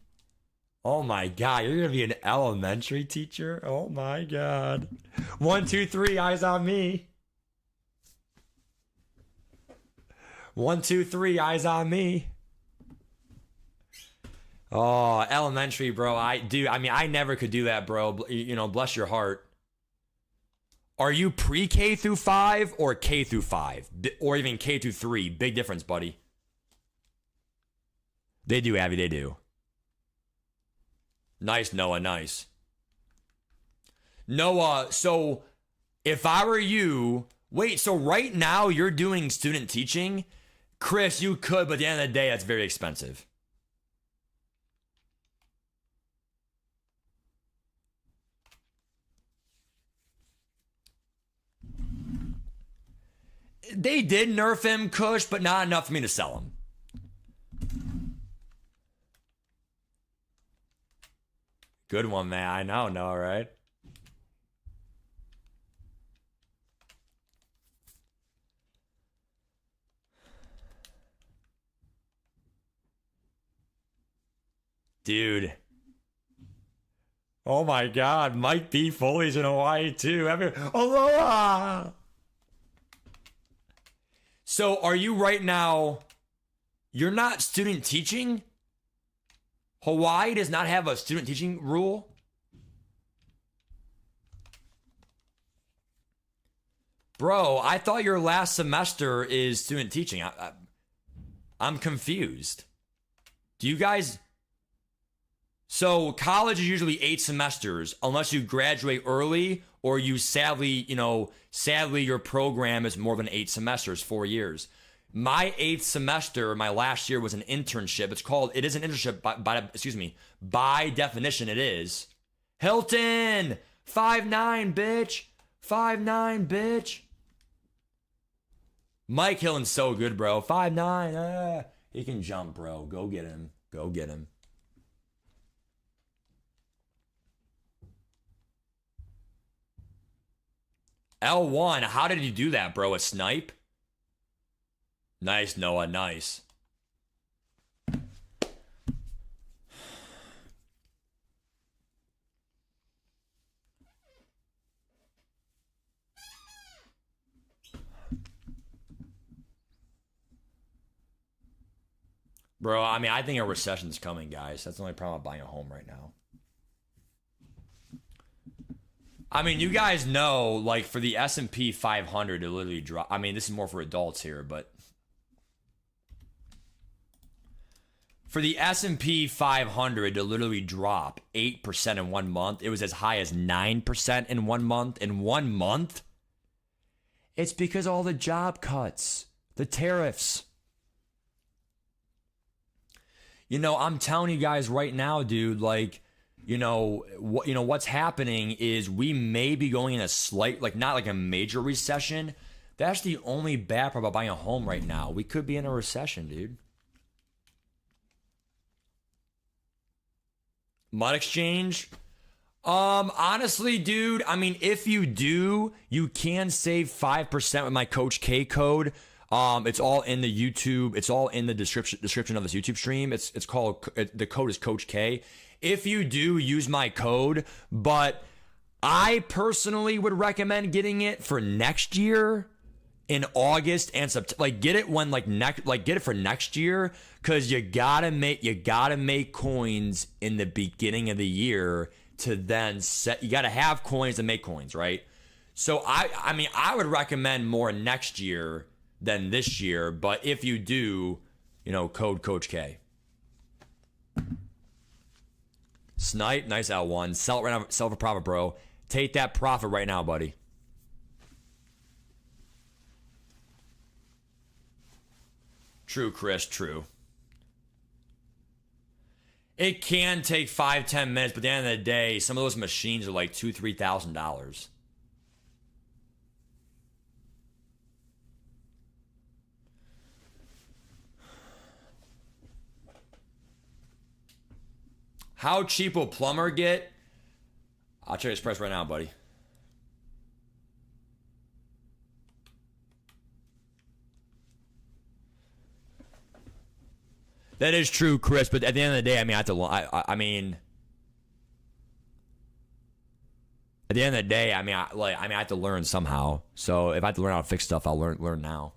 Oh my God, you're going to be an elementary teacher? Oh my God. 1, 2, 3, eyes on me. 1, 2, 3, eyes on me. Oh, elementary, bro. I never could do that, bro. Bless your heart. Are you pre-K through 5 or K through 5? Or even K through 3? Big difference, buddy. They do, Abby, they do. Nice, Noah, nice. Noah, so if I were you, wait, so right now you're doing student teaching? Chris, you could, but at the end of the day, that's very expensive. They did nerf him, Kush, but not enough for me to sell him. Good one, man. I know, right? Dude. Oh my God. Mike B. Foley's in Hawaii too. Aloha! So are you right now... You're not student teaching? Hawaii does not have a student teaching rule? Bro, I thought your last semester is student teaching. I'm confused. Do you guys... So college is usually 8 semesters unless you graduate early or you sadly your program is more than 8 semesters, 4 years. My 8th semester, my last year was an internship. It is an internship by definition it is. Hilton, 5'9", bitch. 5'9", bitch. Mike Hilton's so good, bro. 5'9", he can jump, bro. Go get him. Go get him. L1, how did you do that, bro? A snipe? Nice, Noah, nice. Bro, I mean, I think a recession's coming, guys. That's the only problem with buying a home right now. I mean, you guys know, like, for the S&P 500 to literally drop. I mean, this is more for adults here, but for the S&P 500 to literally drop 8% in 1 month, it was as high as 9% in 1 month. In 1 month, it's because all the job cuts, the tariffs. You know, I'm telling you guys right now, dude, like, what's happening is we may be going in a slight, like, not like a major recession. That's the only bad part about buying a home right now. We could be in a recession, dude. MUT exchange? Honestly, dude, I mean, if you do, you can save 5% with my Coach K code. It's all in the YouTube. It's all in the description of this YouTube stream. It's called, the code is Coach K. If you do, use my code, but I personally would recommend getting it for next year in August and September. Like, get it when get it for next year, because you gotta make coins in the beginning of the year to then set. You gotta have coins to make coins, right? So I mean, I would recommend more next year than this year, but if you do, code Coach K. Snipe, nice L1. Sell it right now, sell for profit, bro. Take that profit right now, buddy. True, Chris, true. It can take 5-10 minutes, but at the end of the day, some of those machines are like $2,000-$3,000. How cheap will plumber get? I'll check his price right now, buddy. That is true, Chris. But at the end of the day, I mean, I mean, at the end of the day, I mean, I have to learn somehow. So if I have to learn how to fix stuff, I'll learn now.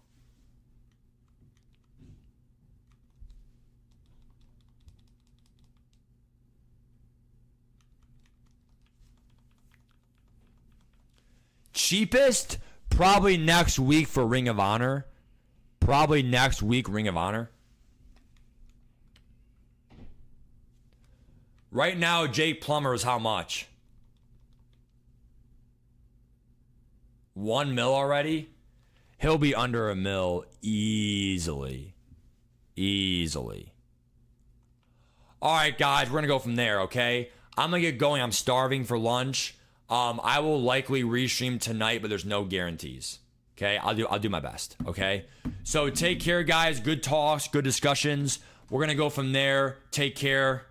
Cheapest? Probably next week for Ring of Honor. Probably next week, Ring of Honor. Right now, Jake Plummer is how much? 1 mil already? He'll be under a mil easily. Easily. All right, guys, we're going to go from there, okay? I'm going to get going. I'm starving for lunch. I will likely restream tonight, but there's no guarantees. Okay, I'll do my best. Okay, so take care, guys. Good talks, good discussions. We're gonna go from there. Take care.